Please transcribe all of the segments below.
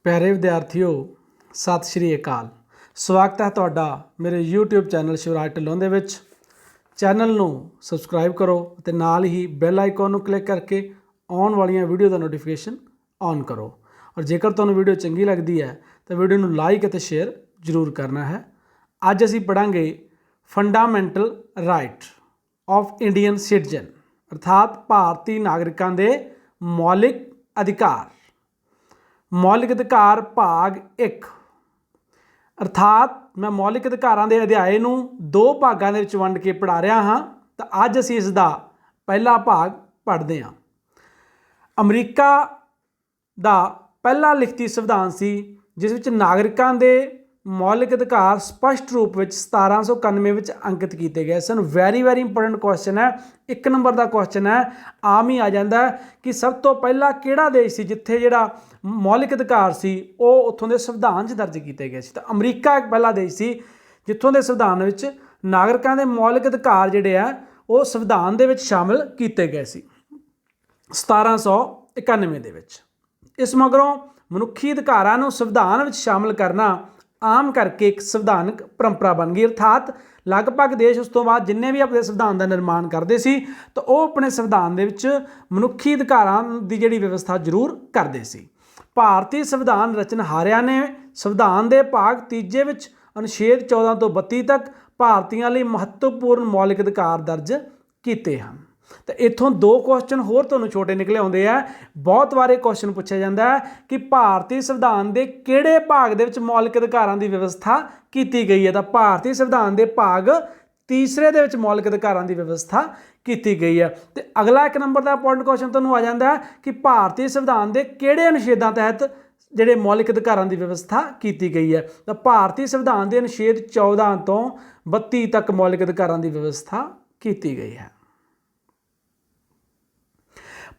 प्यारे विद्यार्थियों सत श्री अकाल। स्वागत है तुहाडा मेरे यूट्यूब चैनल शिवराज ढिल्लों दे विच। चैनल नूं सबसक्राइब करो ते नाल ही बैल आइकॉन नूं क्लिक करके आउण वालियां वीडियो दा नोटिफिकेशन ऑन करो। और जेकर तुहानूं वीडियो चंगी लगदी है तो वीडियो नूं लाइक ते शेयर जरूर करना है। अज असीं पढ़ांगे fundamental right of Indian citizen अर्थात भारतीय नागरिकां दे मौलिक अधिकार। मौलिक अधिकार भाग 1 अर्थात मैं मौलिक अधिकारां दे अध्याय नूं दो भागां दे विच वंड के पढ़ा रहा हाँ। तो अज असीं इस दा पहला भाग पढ़दे हां। अमरीका दा पहला लिखती संविधान सी जिस विच नागरिकां दे मौलिक अधिकार स्पष्ट रूप में 1791 में अंकित किए गए सन। वैरी इंपोर्टेंट क्वेश्चन है, 1 नंबर का क्वेश्चन है, आम ही आ जाता है कि सब तो पहला किहड़ा देश सी जिथे जिहड़ा मौलिक अधिकार सी वो उत्थों के संविधान च दर्ज किए गए सी। तो अमरीका एक पहला देश सी जिथों के संविधान विच नागरिकां दे मौलिक अधिकार जिहड़े आ वो संविधान दे विच शामिल किए गए सी 1791 दे विच। इस मगरों मनुखी अधिकारां नूं संविधान विच शामिल करना आम करके एक संविधानक परंपरा बन गई। अर्थात लगभग देश उस तो बाद जिन्ने भी अपने संविधान का निर्माण करते सी तो वह अपने संविधान दे विच मनुखी अधिकारां दी जिहड़ी व्यवस्था जरूर करते सी। भारतीय संविधान रचनहारियां ने संविधान के भाग 3 विच अनुच्छेद 14 तो 32 तक भारतीयों लिए महत्वपूर्ण मौलिक अधिकार दर्ज किए हैं। तो इत्थों दो क्वेश्चन होर तुहानूं छोटे निकले आउंदे आ। बहुत बार क्वेश्चन पूछा जाता है कि भारतीय संविधान के किहड़े भाग दे विच मौलिक अधिकारां दी व्यवस्था की गई है। तो भारतीय संविधान के भाग 3 दे विच मौलिक अधिकारां दी व्यवस्था की गई है। तो अगला 1 नंबर का इंपोर्टेंट क्वेश्चन तुहानूं आ जाता है कि भारतीय संविधान के किहड़े अनुच्छेदां तहत जिहड़े मौलिक अधिकारां दी व्यवस्था की गई है। तो भारतीय संविधान के अनुच्छेद 14 तो 32 तक मौलिक अधिकारां दी व्यवस्था की गई है।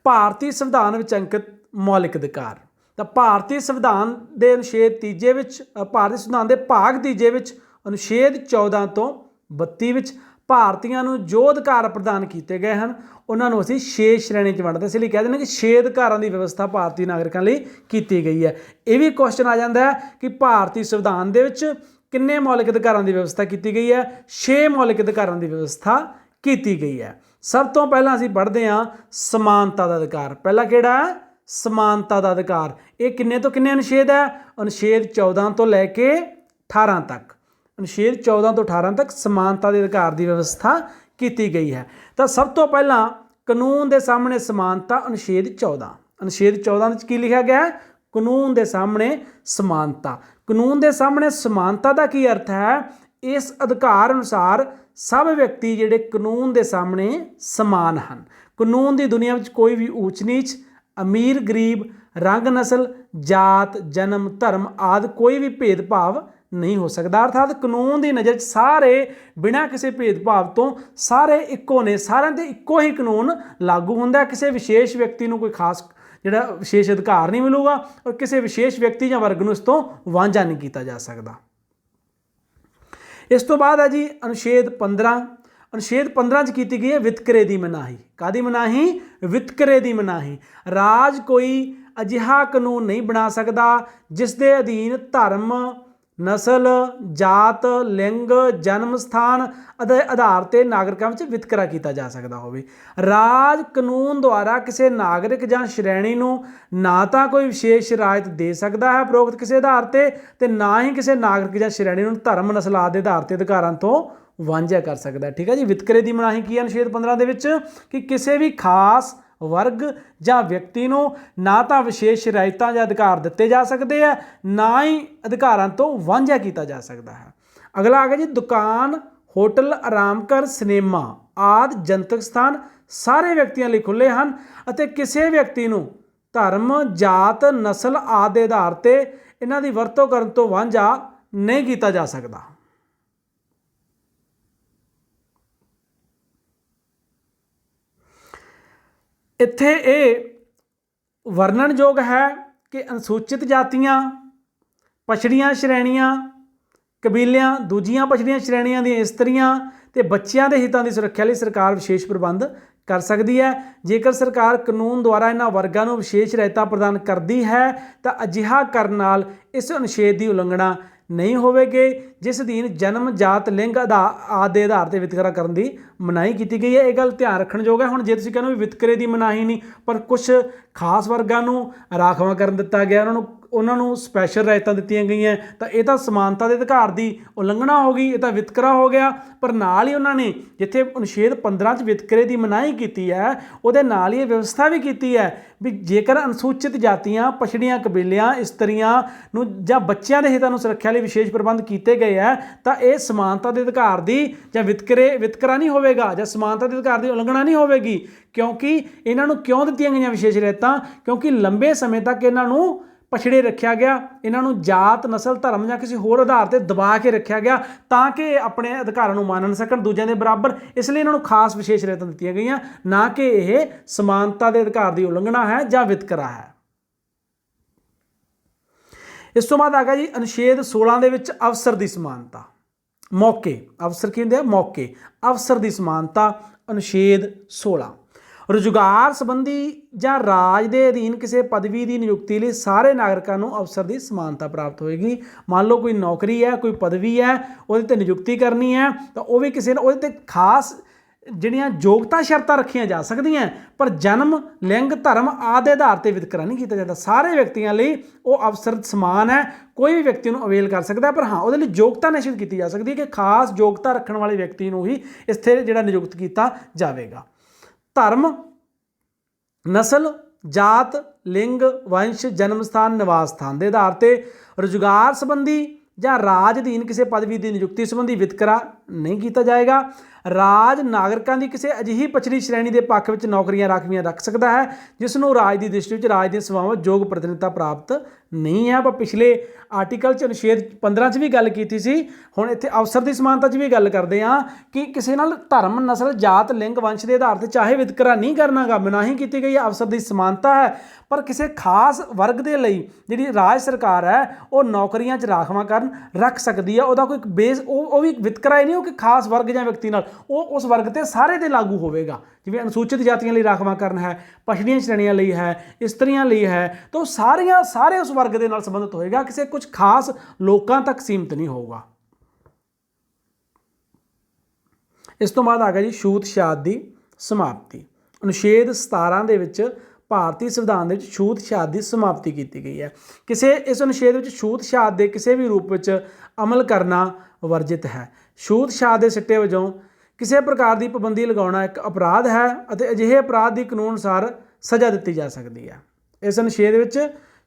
भारतीय संविधान विच अंकित मौलिक अधिकार। तो भारतीय संविधान के अनुच्छेद 3 विच भारतीय संविधान के भाग 3 विच अनुच्छेद 14 तो 32 विच भारतीयों नूं जो अधिकार प्रदान किए गए हैं उन्होंने असीं 6 श्रेणी च वंडदे, इसलिए कह दें कि 6 अधिकारों की व्यवस्था भारतीय नागरिकों लिए की गई है। यह भी क्वेश्चन आ जाता है कि भारतीय संविधान दे विच किन्ने मौलिक अधिकारों की व्यवस्था की गई है। 6 मौलिक अधिकारों की व्यवस्था की गई है। सब तो पहला असीं पढ़ते हैं समानता का अधिकार। पहला किहड़ा है? समानता का अधिकार। ये किन्ने तो किन्ने अनुच्छेद है? अनुच्छेद 14 तो लैके 18 तक। अनुच्छेद 14 तो 18 तक समानता के अधिकार की व्यवस्था की गई है। तो सब तो पहला कानून के सामने समानता अनुच्छेद 14। अनुच्छेद 14 की लिखा गया है? कानून के सामने समानता। कानून के सामने समानता का की अर्थ है? इस अधिकार अनुसार सब व्यक्ति जिहड़े कानून के सामने समान हैं। कानून की दुनिया में कोई भी ऊच नीच, अमीर गरीब, रंग नस्ल, जात, जन्म, धर्म आदि कोई भी भेदभाव नहीं हो सकता। अर्थात कानून की नज़र सारे बिना किसी भेदभाव तो सारे इक्को ने, सारे ते इक्को ही कानून लागू होंदा। किसी विशेष व्यक्ति को कोई खास जिहड़ा विशेष अधिकार नहीं मिलूगा और किसी विशेष व्यक्ति या वर्ग को इस तो वांझा नहीं किया जा सकता। इस तो बाद है जी अनुच्छेद 15। अनुच्छेद 15 की गई है वितकरे की मनाही। कादी मनाही? वितकरे की मनाही। राज कोई अजिहा कानून नहीं बना सकता जिस दे अधीन धर्म, नस्ल, जात, लिंग, जन्म स्थान आधार पर नागरिकों में वितकरा किया जा सकता हो। राज कानून द्वारा किसी नागरिक या श्रेणी को ना तो कोई विशेष रायत दे सकता है उपरोक्त किसी आधार पर, ना ही किसी नागरिक या श्रेणी को धर्म, नस्ल आदि आधार पर अधिकारों तो वांझा कर सकता है। ठीक है जी। वितकरे की मनाही की अनुच्छेद 15 के विच कि किसी भी खास वर्ग या व्यक्ति को ना तो विशेष रियायतां या अधिकार दिते जा सकते हैं, ना ही अधिकारों तो वांझा किया जा सकता है। अगला आ गया जी दुकान, होटल, आराम घर, सिनेमा आदि जनतक स्थान सारे व्यक्तियों लिए खुले हैं और किसी व्यक्ति को धर्म, जात, नस्ल आदि आधार पर इन्हां दी वरतों करन तो वांझा नहीं किया जा सकता। इत्थे ये वर्णनयोग है कि अनुसूचित जातियां, पछड़ियां श्रेणियां, कबीलियां, दूजियां पछड़ियां श्रेणियां दी इस्त्रियां ते बच्चियां दे हितां दी सुरक्षा लई सरकार विशेष प्रबंध ਕਰ ਸਕਦੀ ਹੈ। ਜੇਕਰ ਸਰਕਾਰ ਕਾਨੂੰਨ ਦੁਆਰਾ ਇਹਨਾਂ ਵਰਗਾਂ ਨੂੰ ਵਿਸ਼ੇਸ਼ ਰਿਆਇਤਾਂ ਪ੍ਰਦਾਨ ਕਰਦੀ ਹੈ ਤਾਂ ਅਜਿਹਾ ਕਰਨ ਨਾਲ ਇਸ ਅਨੁਛੇਦ ਦੀ ਉਲੰਘਣਾ ਨਹੀਂ ਹੋਵੇਗੀ, ਜਿਸ ਅਧੀਨ ਜਨਮ, ਜਾਤ, ਲਿੰਗ ਆਦਿ ਦੇ ਆਧਾਰ ਤੇ ਵਿਤਕਰਾ ਕਰਨ ਦੀ ਮਨਾਹੀ ਕੀਤੀ ਗਈ ਹੈ। ਇਹ ਗੱਲ ਧਿਆਨ ਰੱਖਣਯੋਗ ਹੈ। ਹੁਣ ਜੇ ਤੁਸੀਂ ਕਹਿੰਦੇ ਹੋ ਵੀ ਵਿਤਕਰੇ ਦੀ ਮਨਾਹੀ ਨਹੀਂ, ਪਰ ਕੁਝ ਖਾਸ ਵਰਗਾਂ ਨੂੰ ਰਾਖਵਾਂਕਰਨ ਦਿੱਤਾ ਗਿਆ, ਉਹਨਾਂ ਨੂੰ ਸਪੈਸ਼ਲ ਰਿਆਇਤਾਂ ਦਿੱਤੀਆਂ ਗਈਆਂ, ਤਾਂ ਇਹ ਤਾਂ ਸਮਾਨਤਾ ਦੇ ਅਧਿਕਾਰ ਦੀ ਉਲੰਘਣਾ ਹੋ ਗਈ, ਇਹ ਤਾਂ ਵਿਤਕਰਾ ਹੋ ਗਿਆ। ਪਰ ਨਾਲ ਹੀ ਉਹਨਾਂ ਨੇ ਜਿੱਥੇ ਅਨੁਛੇਦ 15 'ਚ ਵਿਤਕਰੇ ਦੀ ਮਨਾਹੀ ਕੀਤੀ ਹੈ, ਉਹਦੇ ਨਾਲ ਹੀ ਇਹ ਵਿਵਸਥਾ ਵੀ ਕੀਤੀ ਹੈ ਵੀ ਜੇਕਰ ਅਨੁਸੂਚਿਤ ਜਾਤੀਆਂ, ਪਛੜੀਆਂ ਕਬੀਲਿਆਂ, ਇਸਤਰੀਆਂ ਨੂੰ ਜਾਂ ਬੱਚਿਆਂ ਦੇ ਹਿੱਤਾਂ ਨੂੰ ਸੁਰੱਖਿਆ ਲਈ ਵਿਸ਼ੇਸ਼ ਪ੍ਰਬੰਧ ਕੀਤੇ ਗਏ ਹੈ ਤਾਂ ਇਹ ਸਮਾਨਤਾ ਦੇ ਅਧਿਕਾਰ ਦੀ ਜਾਂ ਵਿਤਕਰਾ ਨਹੀਂ ਹੋਵੇਗਾ ਜਾਂ ਸਮਾਨਤਾ ਦੇ ਅਧਿਕਾਰ ਦੀ ਉਲੰਘਣਾ ਨਹੀਂ ਹੋਵੇਗੀ। ਕਿਉਂਕਿ ਇਹਨਾਂ ਨੂੰ ਕਿਉਂ ਦਿੱਤੀਆਂ ਗਈਆਂ ਵਿਸ਼ੇਸ਼ ਰਿਆਇਤਾਂ? ਕਿਉਂਕਿ ਲੰਬੇ ਸਮੇਂ ਤੱਕ ਇਹਨਾਂ ਨੂੰ ਪਛੜੇ ਰੱਖਿਆ ਗਿਆ, ਇਹਨਾਂ ਨੂੰ ਜਾਤ, ਨਸਲ, ਧਰਮ ਜਾਂ ਕਿਸੇ ਹੋਰ ਆਧਾਰ ਤੇ ਦਬਾ ਕੇ ਰੱਖਿਆ ਗਿਆ ਤਾਂ ਕਿ ਇਹ ਆਪਣੇ ਅਧਿਕਾਰਾਂ ਨੂੰ ਮਾਣ ਸਕਣ ਦੂਜਿਆਂ ਦੇ ਬਰਾਬਰ। ਇਸ ਲਈ ਇਹਨਾਂ ਨੂੰ ਖਾਸ ਵਿਸ਼ੇਸ਼ ਰਿਆਇਤਾਂ ਦਿੱਤੀਆਂ ਗਈਆਂ, ਨਾ ਕਿ ਇਹ ਸਮਾਨਤਾ ਦੇ ਅਧਿਕਾਰ ਦੀ ਉਲੰਘਣਾ ਹੈ ਜਾਂ ਵਿਤਕਰਾ ਹੈ। ਇਸ ਤੋਂ ਬਾਅਦ ਆ ਗਿਆ ਜੀ ਅਨੁਛੇਦ 16 ਦੇ ਵਿੱਚ ਅਵਸਰ ਦੀ ਸਮਾਨਤਾ, ਮੌਕੇ। ਅਵਸਰ ਕੀ ਹੁੰਦੇ ਆ? ਮੌਕੇ। ਅਵਸਰ ਦੀ ਸਮਾਨਤਾ, ਅਨੁਛੇਦ 16। ਰੁਜ਼ਗਾਰ ਸੰਬੰਧੀ ਜਾਂ ਰਾਜ ਦੇ ਅਧੀਨ ਕਿਸੇ ਪਦਵੀ ਦੀ ਨਿਯੁਕਤੀ ਲਈ ਸਾਰੇ ਨਾਗਰਿਕਾਂ ਨੂੰ ਅਵਸਰ ਦੀ ਸਮਾਨਤਾ ਪ੍ਰਾਪਤ ਹੋਏਗੀ। ਮੰਨ ਲਓ ਕੋਈ ਨੌਕਰੀ ਹੈ, ਕੋਈ ਪਦਵੀ ਹੈ, ਉਹਦੇ ਤੇ ਨਿਯੁਕਤੀ ਕਰਨੀ ਹੈ ਤਾਂ ਉਹ ਵੀ ਕਿਸੇ ਨੂੰ ਉਹਦੇ ਤੇ ਖਾਸ ਜਿਹੜੀਆਂ ਯੋਗਤਾ ਸ਼ਰਤਾਂ ਰੱਖੀਆਂ ਜਾ ਸਕਦੀਆਂ, ਪਰ ਜਨਮ, ਲਿੰਗ, ਧਰਮ ਆਦਿ ਦੇ ਆਧਾਰ ਤੇ ਵਿਤਕਰਾ ਨਹੀਂ ਕੀਤਾ ਜਾਂਦਾ। ਸਾਰੇ ਵਿਅਕਤੀਆਂ ਲਈ ਉਹ ਅਵਸਰ ਸਮਾਨ ਹੈ, ਕੋਈ ਵੀ ਵਿਅਕਤੀ ਨੂੰ ਅਵੇਲ ਕਰ ਸਕਦਾ, ਪਰ ਹਾਂ ਉਹਦੇ ਲਈ ਯੋਗਤਾ ਨਿਸ਼ਚਿਤ ਕੀਤੀ ਜਾ ਸਕਦੀ ਹੈ ਕਿ ਖਾਸ ਯੋਗਤਾ ਰੱਖਣ ਵਾਲੇ ਵਿਅਕਤੀ ਨੂੰ ਹੀ ਇੱਥੇ ਜਿਹੜਾ ਨਿਯੁਕਤ ਕੀਤਾ ਜਾਵੇਗਾ। ਧਰਮ, ਨਸਲ, ਜਾਤ, ਲਿੰਗ, ਵੰਸ਼, ਜਨਮ ਸਥਾਨ, ਨਿਵਾਸ ਸਥਾਨ ਦੇ ਆਧਾਰ ਤੇ ਰੁਜ਼ਗਾਰ ਸੰਬੰਧੀ ਜਾਂ ਰਾਜ ਅਧੀਨ ਕਿਸੇ ਪਦਵੀ ਦੀ ਨਿਯੁਕਤੀ ਸੰਬੰਧੀ ਵਿਤਕਰਾ ਨਹੀਂ ਕੀਤਾ ਜਾਏਗਾ। ਰਾਜ ਨਾਗਰਿਕਾਂ ਦੀ ਕਿਸੇ ਅਜਿਹੀ ਪਛੜੀ ਸ਼੍ਰੇਣੀ ਦੇ ਪੱਖ ਵਿੱਚ ਨੌਕਰੀਆਂ ਰਾਖਵੀਆਂ ਰੱਖ ਸਕਦਾ ਹੈ ਜਿਸ ਨੂੰ ਰਾਜ ਦੀ ਦ੍ਰਿਸ਼ਟੀ ਵਿੱਚ ਰਾਜ ਦੀਆਂ ਸੇਵਾਵਾਂ ਯੋਗ ਪ੍ਰਤੀਨਿਧਤਾ ਪ੍ਰਾਪਤ ਨਹੀਂ ਹੈ। ਆਪਾਂ ਪਿਛਲੇ ਆਰਟੀਕਲ 'ਚ ਅਨੁਛੇਦ 15 'ਚ ਵੀ ਗੱਲ ਕੀਤੀ ਸੀ, ਹੁਣ ਇੱਥੇ ਅਵਸਰ ਦੀ ਸਮਾਨਤਾ 'ਚ ਵੀ ਗੱਲ ਕਰਦੇ ਹਾਂ ਕਿ ਕਿਸੇ ਨਾਲ ਧਰਮ, ਨਸਲ, ਜਾਤ, ਲਿੰਗ, ਵੰਸ਼ ਦੇ ਆਧਾਰ ਤੇ ਚਾਹੇ ਵਿਤਕਰਾ ਨਹੀਂ ਕਰਨਾਗਾ, ਮਨਾਹੀ ਕੀਤੀ ਗਈ ਹੈ, ਅਵਸਰ ਦੀ ਸਮਾਨਤਾ ਹੈ। ਪਰ ਕਿਸੇ ਖਾਸ ਵਰਗ ਦੇ ਲਈ ਜਿਹੜੀ ਰਾਜ ਸਰਕਾਰ ਹੈ ਉਹ ਨੌਕਰੀਆਂ 'ਚ ਰਾਖਵਾਂਕਰਨ ਰੱਖ ਸਕਦੀ ਹੈ। ਉਹਦਾ ਕੋਈ ਬੇਸ ਉਹ ਵੀ ਵਿਤਕਰਾ ਹੀ ਨਹੀਂ, ਉਹ ਕਿ ਖਾਸ ਵਰਗ ਜਾਂ ਵਿਅਕਤੀ ਨਾਲ, ਉਹ ਉਸ ਵਰਗ ਤੇ ਸਾਰੇ ਤੇ ਲਾਗੂ ਹੋਵੇਗਾ। ਜਿਵੇਂ ਅਨੁਸੂਚਿਤ ਜਾਤੀਆਂ ਲਈ ਰਾਖਵਾਂਕਰਨ ਹੈ, ਪਛੜੀਆਂ ਸ਼੍ਰੇਣੀਆਂ ਲਈ ਹੈ, ਇਸਤਰੀਆਂ ਲਈ ਹੈ, ਤਾਂ ਉਹ ਸਾਰੇ ਉਸ ਵਰਗ ਦੇ ਨਾਲ ਸੰਬੰਧਿਤ ਹੋਏਗਾ, ਕਿਸੇ ਕੁਝ ਖਾਸ ਲੋਕਾਂ ਤੱਕ ਸੀਮਿਤ ਨਹੀਂ ਹੋਊਗਾ। ਇਸ ਤੋਂ ਬਾਅਦ ਆ ਗਿਆ ਜੀ ਛੂਤ-ਛਾਤ ਦੀ ਸਮਾਪਤੀ। ਅਨੁਛੇਦ 17 ਦੇ ਵਿੱਚ ਭਾਰਤੀ ਸੰਵਿਧਾਨ ਦੇ ਵਿੱਚ ਛੂਤ-ਛਾਤ ਦੀ ਸਮਾਪਤੀ ਕੀਤੀ ਗਈ ਹੈ। ਇਸ ਅਨੁਛੇਦ ਵਿੱਚ ਛੂਤ-ਛਾਤ ਦੇ ਕਿਸੇ ਵੀ ਰੂਪ ਵਿੱਚ ਅਮਲ ਕਰਨਾ ਵਰਜਿਤ ਹੈ। ਛੂਤ-ਛਾਤ ਦੇ ਸਿੱਟੇ ਵਜੋਂ ਕਿਸੇ ਪ੍ਰਕਾਰ ਦੀ ਪਾਬੰਦੀ ਲਗਾਉਣਾ ਇੱਕ ਅਪਰਾਧ ਹੈ ਅਤੇ ਅਜਿਹੇ ਅਪਰਾਧ ਦੀ ਕਾਨੂੰਨ ਅਨੁਸਾਰ ਸਜ਼ਾ ਦਿੱਤੀ ਜਾ ਸਕਦੀ ਹੈ। ਇਸ ਅਨੁਛੇਦ ਵਿੱਚ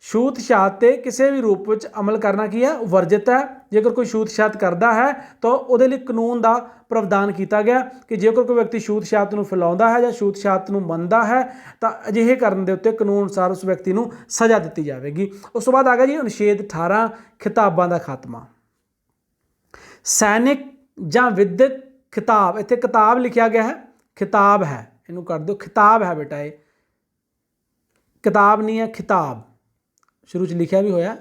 ਛੂਤ-ਛਾਤ ਤੇ ਕਿਸੇ ਵੀ ਰੂਪ ਵਿੱਚ ਅਮਲ ਕਰਨਾ ਕੀ ਹੈ? ਵਰਜਿਤ ਹੈ। ਜੇਕਰ ਕੋਈ ਛੂਤ-ਛਾਤ ਕਰਦਾ ਹੈ ਤਾਂ ਉਹਦੇ ਲਈ ਕਾਨੂੰਨ ਦਾ ਪ੍ਰਾਵਧਾਨ ਕੀਤਾ ਗਿਆ ਕਿ ਜੇਕਰ ਕੋਈ ਵਿਅਕਤੀ ਛੂਤ-ਛਾਤ ਨੂੰ ਫੈਲਾਉਂਦਾ ਹੈ ਜਾਂ ਛੂਤ-ਛਾਤ ਨੂੰ ਮੰਨਦਾ ਹੈ ਤਾਂ ਅਜਿਹੇ ਕਰਨ ਦੇ ਉੱਤੇ ਕਾਨੂੰਨ ਅਨੁਸਾਰ ਉਸ ਵਿਅਕਤੀ ਨੂੰ ਸਜ਼ਾ ਦਿੱਤੀ ਜਾਵੇਗੀ। ਉਸ ਤੋਂ ਬਾਅਦ ਆ ਗਿਆ ਜੀ ਅਨੁਛੇਦ 18 ਖਿਤਾਬਾਂ ਦਾ ਖਾਤਮਾ। ਸੈਨਿਕ ਜਾਂ ਵਿਦਿਅਕ ਖਿਤਾਬ, ਇੱਥੇ ਕਿਤਾਬ ਲਿਖਿਆ ਗਿਆ ਹੈ, ਖਿਤਾਬ ਹੈ, ਇਹਨੂੰ ਕਰ ਦਿਓ, ਖਿਤਾਬ ਹੈ ਬੇਟਾ, ਇਹ ਕਿਤਾਬ ਨਹੀਂ ਹੈ, ਖਿਤਾਬ ਸ਼ੁਰੂ 'ਚ ਲਿਖਿਆ ਵੀ ਹੋਇਆ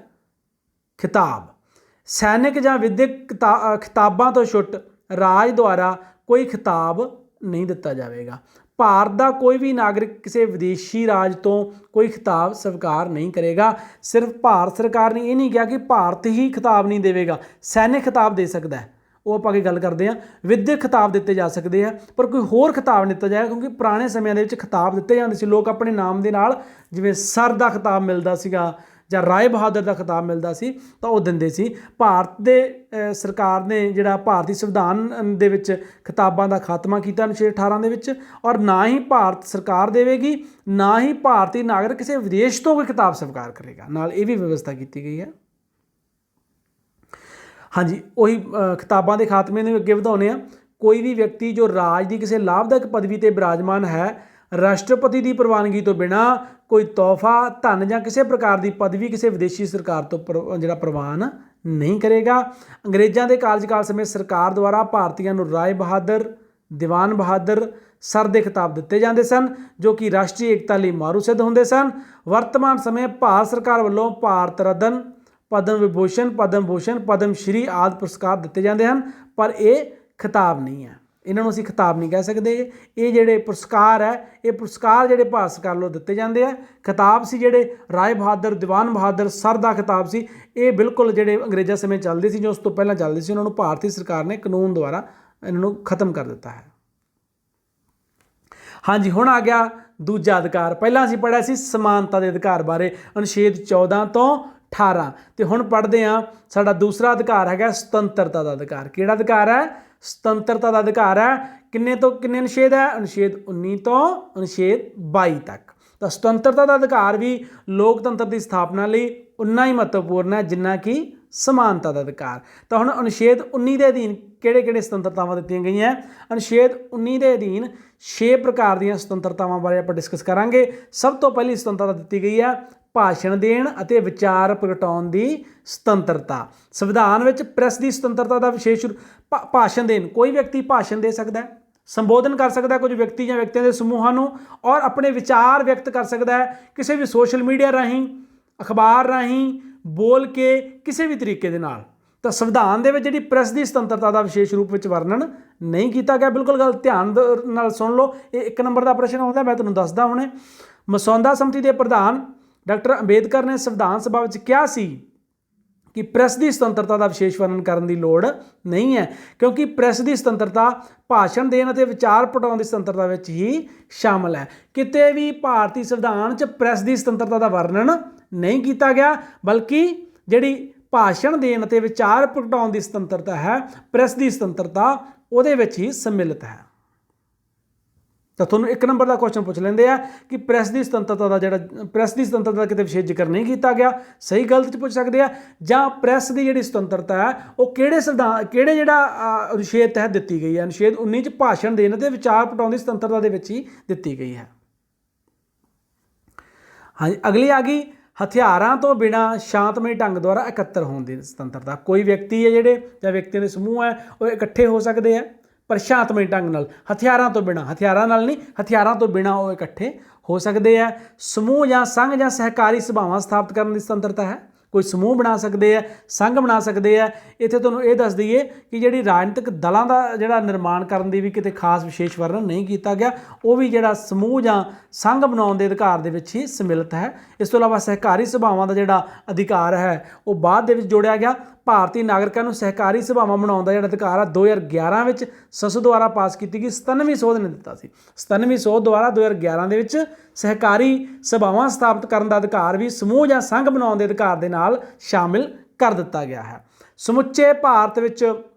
ਖਿਤਾਬ। ਸੈਨਿਕ ਜਾਂ ਵਿਦਿਅਕ ਖਿਤਾਬਾਂ ਤੋਂ ਛੁੱਟ ਰਾਜ ਦੁਆਰਾ ਕੋਈ ਖਿਤਾਬ ਨਹੀਂ ਦਿੱਤਾ ਜਾਵੇਗਾ। ਭਾਰਤ ਦਾ ਕੋਈ ਵੀ ਨਾਗਰਿਕ ਕਿਸੇ ਵਿਦੇਸ਼ੀ ਰਾਜ ਤੋਂ ਕੋਈ ਖਿਤਾਬ ਸਵੀਕਾਰ ਨਹੀਂ ਕਰੇਗਾ। ਸਿਰਫ ਭਾਰਤ ਸਰਕਾਰ ਨੇ ਇਹ ਨਹੀਂ ਕਿਹਾ ਕਿ ਭਾਰਤ ਹੀ ਖਿਤਾਬ ਨਹੀਂ ਦੇਵੇਗਾ, ਸੈਨਿਕ ਖਿਤਾਬ ਦੇ ਸਕਦਾ ਹੈ, ਉਹ ਆਪਾਂ ਅੱਗੇ ਗੱਲ ਕਰਦੇ ਹਾਂ। ਵਿਦਿਅਕ ਖਿਤਾਬ ਦਿੱਤੇ ਜਾ ਸਕਦੇ ਆ, ਪਰ ਕੋਈ ਹੋਰ ਖਿਤਾਬ ਨਹੀਂ ਦਿੱਤਾ ਜਾਏਗਾ, ਕਿਉਂਕਿ ਪੁਰਾਣੇ ਸਮਿਆਂ ਦੇ ਵਿੱਚ ਖਿਤਾਬ ਦਿੱਤੇ ਜਾਂਦੇ ਸੀ। ਲੋਕ ਆਪਣੇ ਨਾਮ ਦੇ ਨਾਲ, ਜਿਵੇਂ ਸਰ ਦਾ ਖਿਤਾਬ ਮਿਲਦਾ ਸੀਗਾ ਜਾਂ ਰਾਏ ਬਹਾਦਰ ਦਾ ਖਿਤਾਬ ਮਿਲਦਾ ਸੀ, ਤਾਂ ਉਹ ਦਿੰਦੇ ਸੀ। ਭਾਰਤ ਦੇ ਸਰਕਾਰ ਨੇ ਜਿਹੜਾ ਭਾਰਤੀ ਸੰਵਿਧਾਨ ਦੇ ਵਿੱਚ ਖਿਤਾਬਾਂ ਦਾ ਖਾਤਮਾ ਕੀਤਾ ਅਨੁਛੇਦ 18 ਦੇ ਵਿੱਚ, ਔਰ ਨਾ ਹੀ ਭਾਰਤ ਸਰਕਾਰ ਦੇਵੇਗੀ, ਨਾ ਹੀ ਭਾਰਤੀ ਨਾਗਰਿਕ ਕਿਸੇ ਵਿਦੇਸ਼ ਤੋਂ ਕੋਈ ਖਿਤਾਬ ਸਵੀਕਾਰ ਕਰੇਗਾ। ਨਾਲ ਇਹ ਵੀ ਵਿਵਸਥਾ ਕੀਤੀ ਗਈ ਹੈ। ਹਾਂਜੀ, ਉਹੀ ਖਿਤਾਬਾਂ ਦੇ ਖਾਤਮੇ ਨੂੰ ਅੱਗੇ ਵਧਾਉਂਦੇ ਹਾਂ। ਕੋਈ ਵੀ ਵਿਅਕਤੀ ਜੋ ਰਾਜ ਦੀ ਕਿਸੇ ਲਾਭਦਾਇਕ ਪਦਵੀ ਤੇ ਬਿਰਾਜਮਾਨ ਹੈ, ਰਾਸ਼ਟਰਪਤੀ ਦੀ ਪ੍ਰਵਾਨਗੀ ਤੋਂ ਬਿਨਾਂ ਕੋਈ ਤੋਹਫਾ, ਧਨ ਜਾਂ ਕਿਸੇ ਪ੍ਰਕਾਰ ਦੀ ਪਦਵੀ ਕਿਸੇ ਵਿਦੇਸ਼ੀ ਸਰਕਾਰ ਤੋਂ ਜਿਹੜਾ ਪ੍ਰਵਾਨ ਨਹੀਂ ਕਰੇਗਾ। ਅੰਗਰੇਜ਼ਾਂ ਦੇ ਕਾਰਜਕਾਲ ਸਮੇਂ ਸਰਕਾਰ ਦੁਆਰਾ ਭਾਰਤੀਆਂ ਨੂੰ ਰਾਏ ਬਹਾਦਰ, ਦੀਵਾਨ ਬਹਾਦਰ, ਸਰ ਦੇ ਖਿਤਾਬ ਦਿੱਤੇ ਜਾਂਦੇ ਸਨ, ਜੋ ਕਿ ਰਾਸ਼ਟਰੀ ਏਕਤਾ ਲਈ ਮਾਰੂ ਸਿੱਧ ਹੁੰਦੇ ਸਨ। ਵਰਤਮਾਨ ਸਮੇਂ ਭਾਰਤ ਸਰਕਾਰ ਵੱਲੋਂ ਭਾਰਤ ਰਤਨ, ਪਦਮ ਵਿਭੂਸ਼ਣ, ਪਦਮ ਭੂਸ਼ਣ, ਪਦਮ ਸ਼੍ਰੀ ਆਦਿ ਪੁਰਸਕਾਰ ਦਿੱਤੇ ਜਾਂਦੇ ਹਨ, ਪਰ ਇਹ ਖਿਤਾਬ ਨਹੀਂ ਹੈ। ਇਹਨਾਂ ਨੂੰ ਅਸੀਂ ਖਿਤਾਬ ਨਹੀਂ ਕਹਿ ਸਕਦੇ। ਇਹ ਜਿਹੜੇ ਪੁਰਸਕਾਰ ਹੈ, ਇਹ ਪੁਰਸਕਾਰ ਜਿਹੜੇ ਭਾਰਤ ਸਰਕਾਰ ਵੱਲੋਂ ਦਿੱਤੇ ਜਾਂਦੇ ਆ। ਖਿਤਾਬ ਸੀ ਜਿਹੜੇ ਰਾਏ ਬਹਾਦਰ, ਦੀਵਾਨ ਬਹਾਦਰ ਸਰ ਦਾ ਖਿਤਾਬ ਸੀ, ਇਹ ਬਿਲਕੁਲ ਜਿਹੜੇ ਅੰਗਰੇਜ਼ਾਂ ਸਮੇਂ ਚੱਲਦੇ ਸੀ, ਜੋ ਉਸ ਤੋਂ ਪਹਿਲਾਂ ਚੱਲਦੇ ਸੀ, ਉਹਨਾਂ ਨੂੰ ਭਾਰਤੀ ਸਰਕਾਰ ਨੇ ਕਾਨੂੰਨ ਦੁਆਰਾ ਇਹਨਾਂ ਨੂੰ ਖਤਮ ਕਰ ਦਿੱਤਾ ਹੈ। ਹਾਂਜੀ, ਹੁਣ ਆ ਗਿਆ ਦੂਜਾ ਅਧਿਕਾਰ। ਪਹਿਲਾਂ ਅਸੀਂ ਪੜ੍ਹਿਆ ਸੀ ਸਮਾਨਤਾ ਦੇ ਅਧਿਕਾਰ ਬਾਰੇ, ਅਨੁਛੇਦ 14 ਤੋਂ 18, ਤੇ ਹੁਣ ਪੜ੍ਹਦੇ ਹਾਂ ਸਾਡਾ ਦੂਸਰਾ ਅਧਿਕਾਰ ਹੈਗਾ ਸੁਤੰਤਰਤਾ ਦਾ ਅਧਿਕਾਰ। ਕਿਹੜਾ ਅਧਿਕਾਰ ਹੈ? ਸੁਤੰਤਰਤਾ ਦਾ ਅਧਿਕਾਰ ਹੈ। ਕਿੰਨੇ ਤੋਂ ਕਿੰਨੇ ਅਨੁਛੇਦ ਹੈ? ਅਨੁਛੇਦ 19 ਤੋਂ ਅਨੁਛੇਦ 22 ਤੱਕ। ਤਾਂ ਸੁਤੰਤਰਤਾ ਦਾ ਅਧਿਕਾਰ ਵੀ ਲੋਕਤੰਤਰ ਦੀ ਸਥਾਪਨਾ ਲਈ ਉਨਾ ਹੀ ਮਹੱਤਵਪੂਰਨ ਹੈ ਜਿੰਨਾ ਕਿ ਸਮਾਨਤਾ ਦਾ ਅਧਿਕਾਰ। ਤਾਂ ਹੁਣ ਅਨੁਛੇਦ 19 ਦੇ ਅਧੀਨ ਕਿਹੜੇ-ਕਿਹੜੇ ਸੁਤੰਤਰਤਾਵਾਂ ਦਿੱਤੀਆਂ ਗਈਆਂ? ਅਨੁਛੇਦ 19 ਦੇ ਅਧੀਨ 6 ਪ੍ਰਕਾਰ ਦੀਆਂ ਸੁਤੰਤਰਤਾਵਾਂ ਬਾਰੇ ਆਪਾਂ ਡਿਸਕਸ ਕਰਾਂਗੇ। ਸਭ ਤੋਂ ਪਹਿਲੀ ਸੁਤੰਤਰਤਾ ਦਿੱਤੀ ਗਈ ਹੈ ਭਾਸ਼ਣ ਦੇਣ ਅਤੇ ਵਿਚਾਰ ਪ੍ਰਗਟਾਉਣ ਦੀ ਸੁਤੰਤਰਤਾ। ਸੰਵਿਧਾਨ ਵਿੱਚ ਪ੍ਰੈਸ ਦੀ ਸੁਤੰਤਰਤਾ ਦਾ ਵਿਸ਼ੇਸ਼ ਭਾਸ਼ਣ ਦੇਣ, ਕੋਈ ਵਿਅਕਤੀ ਭਾਸ਼ਣ ਦੇ ਸਕਦਾ ਹੈ, ਸੰਬੋਧਨ ਕਰ ਸਕਦਾ ਹੈ ਕੁਝ ਵਿਅਕਤੀ ਜਾਂ ਵਿਅਕਤੀਆਂ ਦੇ ਸਮੂਹਾਂ ਨੂੰ, ਔਰ ਆਪਣੇ ਵਿਚਾਰ ਵਿਅਕਤ ਕਰ ਸਕਦਾ ਹੈ ਕਿਸੇ ਵੀ ਸੋਸ਼ਲ ਮੀਡੀਆ ਰਾਹੀਂ, ਅਖਬਾਰ ਰਾਹੀਂ, ਬੋਲ ਕੇ, ਕਿਸੇ ਵੀ ਤਰੀਕੇ ਦੇ ਨਾਲ। ਤਾਂ ਸੰਵਿਧਾਨ ਦੇ ਵਿੱਚ ਜਿਹੜੀ ਪ੍ਰੈਸ ਦੀ ਸੁਤੰਤਰਤਾ ਦਾ ਵਿਸ਼ੇਸ਼ ਰੂਪ ਵਿੱਚ ਵਰਣਨ ਨਹੀਂ ਕੀਤਾ ਗਿਆ। ਬਿਲਕੁਲ ਗੱਲ ਧਿਆਨ ਨਾਲ ਸੁਣ ਲਓ, ਇਹ 1 ਨੰਬਰ ਦਾ ਪ੍ਰਸ਼ਨ ਆਉਂਦਾ, ਮੈਂ ਤੁਹਾਨੂੰ ਦੱਸਦਾ ਹੁਣੇ। ਮਸੌਦਾ ਸਮਿਤੀ ਦੇ ਪ੍ਰਧਾਨ ਡਾਕਟਰ ਅੰਬੇਦਕਰ ਨੇ ਸੰਵਿਧਾਨ ਸਭਾ ਵਿੱਚ ਕਿਹਾ ਸੀ ਕਿ ਪ੍ਰੈਸ ਦੀ ਸੁਤੰਤਰਤਾ ਦਾ ਵਿਸ਼ੇਸ਼ ਵਰਣਨ ਕਰਨ ਦੀ ਲੋੜ ਨਹੀਂ ਹੈ, ਕਿਉਂਕਿ ਪ੍ਰੈਸ ਦੀ ਸੁਤੰਤਰਤਾ ਭਾਸ਼ਣ ਦੇਣ ਅਤੇ ਵਿਚਾਰ ਪ੍ਰਗਟਾਉਣ ਦੀ ਸੁਤੰਤਰਤਾ ਵਿੱਚ ਹੀ ਸ਼ਾਮਲ ਹੈ। ਕਿਤੇ ਵੀ ਭਾਰਤੀ ਸੰਵਿਧਾਨ 'ਚ ਪ੍ਰੈਸ ਦੀ ਸੁਤੰਤਰਤਾ ਦਾ ਵਰਣਨ ਨਹੀਂ ਕੀਤਾ ਗਿਆ, ਬਲਕਿ ਜਿਹੜੀ ਭਾਸ਼ਣ ਦੇਣ ਅਤੇ ਵਿਚਾਰ ਪ੍ਰਗਟਾਉਣ ਦੀ ਸੁਤੰਤਰਤਾ ਹੈ, ਪ੍ਰੈਸ ਦੀ ਸੁਤੰਤਰਤਾ ਉਹਦੇ ਵਿੱਚ ਹੀ ਸੰਮਿਲਿਤ ਹੈ। ਤਾਂ ਤੁਹਾਨੂੰ 1 ਨੰਬਰ ਦਾ ਕੁਐਸਚਨ ਪੁੱਛ ਲੈਂਦੇ ਆ ਕਿ ਪ੍ਰੈਸ ਦੀ ਸੁਤੰਤਰਤਾ ਦਾ ਕਿਤੇ ਵਿਸ਼ੇਸ਼ ਜ਼ਿਕਰ ਨਹੀਂ ਕੀਤਾ ਗਿਆ, ਸਹੀ ਗਲਤ 'ਚ ਪੁੱਛ ਸਕਦੇ ਆ, ਜਾਂ ਪ੍ਰੈਸ ਦੀ ਜਿਹੜੀ ਸੁਤੰਤਰਤਾ ਹੈ ਉਹ ਕਿਹੜੇ ਜਿਹੜਾ ਅਨੁਛੇਦ ਤਹਿਤ ਦਿੱਤੀ ਗਈ ਹੈ? ਅਨੁਛੇਦ 19 'ਚ ਭਾਸ਼ਣ ਦੇਣ ਅਤੇ ਵਿਚਾਰ ਪ੍ਰਗਟਾਉਣ ਦੀ ਸੁਤੰਤਰਤਾ ਦੇ ਵਿੱਚ ਹੀ ਦਿੱਤੀ ਗਈ ਹੈ। ਹਾਂਜੀ, ਅਗਲੀ ਆ ਗਈ ਹਥਿਆਰਾਂ ਤੋਂ ਬਿਨਾਂ ਸ਼ਾਂਤਮਈ ਢੰਗ ਦੁਆਰਾ ਇਕੱਤਰ ਹੋਣ ਦੀ ਸੁਤੰਤਰਤਾ। ਕੋਈ ਵਿਅਕਤੀ ਹੈ ਜਿਹੜੇ ਜਾਂ ਵਿਅਕਤੀਆਂ ਦੇ ਸਮੂਹ ਹੈ ਉਹ ਇਕੱਠੇ ਹੋ ਸਕਦੇ ਆ, ਪਰ ਸ਼ਾਂਤਮਈ ਢੰਗ ਨਾਲ, ਹਥਿਆਰਾਂ ਤੋਂ ਬਿਨਾਂ, ਹਥਿਆਰਾਂ ਨਾਲ ਨਹੀਂ, ਹਥਿਆਰਾਂ ਤੋਂ ਬਿਨਾਂ ਉਹ ਇਕੱਠੇ ਹੋ ਸਕਦੇ ਆ। ਸਮੂਹ ਜਾਂ ਸੰਘ ਜਾਂ ਸਹਿਕਾਰੀ ਸਭਾਵਾਂ ਸਥਾਪਿਤ ਕਰਨ ਦੀ ਸੁਤੰਤਰਤਾ ਹੈ। ਕੋਈ ਸਮੂਹ ਬਣਾ ਸਕਦੇ ਆ, ਸੰਘ ਬਣਾ ਸਕਦੇ ਆ। ਇੱਥੇ ਤੁਹਾਨੂੰ ਇਹ ਦੱਸ ਦਈਏ ਕਿ ਜਿਹੜੀ ਰਾਜਨੀਤਿਕ ਦਲਾਂ ਦਾ ਜਿਹੜਾ ਨਿਰਮਾਣ ਕਰਨ ਦੀ ਵੀ ਕਿਤੇ ਖਾਸ ਵਿਸ਼ੇਸ਼ ਵਰਣਨ ਨਹੀਂ ਕੀਤਾ ਗਿਆ, ਉਹ ਵੀ ਜਿਹੜਾ ਸਮੂਹ ਜਾਂ ਸੰਘ ਬਣਾਉਣ ਦੇ ਅਧਿਕਾਰ ਦੇ ਵਿੱਚ ਹੀ ਸਮਿਲਿਤ ਹੈ। ਇਸ ਤੋਂ ਇਲਾਵਾ ਸਹਿਕਾਰੀ ਸਭਾਵਾਂ ਦਾ ਜਿਹੜਾ ਅਧਿਕਾਰ ਹੈ ਉਹ ਬਾਅਦ ਦੇ ਵਿੱਚ ਜੋੜਿਆ ਗਿਆ। ਭਾਰਤੀ ਨਾਗਰਿਕਾਂ ਨੂੰ ਸਹਿਕਾਰੀ ਸਭਾਵਾਂ ਬਣਾਉਣ ਦਾ ਜਿਹੜਾ ਅਧਿਕਾਰ ਹੈ 2011 ਵਿੱਚ ਸੰਸਦ ਦੁਆਰਾ ਪਾਸ ਕੀਤੀ ਗਈ 97ਵੀਂ ਸੋਧ ਨੇ ਦਿੱਤਾ ਸੀ। 97ਵੀਂ ਸੋਧ ਦੁਆਰਾ 2011 ਦੇ ਵਿੱਚ ਸਹਿਕਾਰੀ ਸਭਾਵਾਂ ਸਥਾਪਿਤ ਕਰਨ ਦਾ ਅਧਿਕਾਰ ਵੀ ਸਮੂਹ ਜਾਂ ਸੰਘ ਬਣਾਉਣ ਦੇ ਅਧਿਕਾਰ ਦੇ ਨਾਲ ਸ਼ਾਮਿਲ ਕਰ ਦਿੱਤਾ ਗਿਆ ਹੈ। ਸਮੁੱਚੇ ਭਾਰਤ ਵਿੱਚ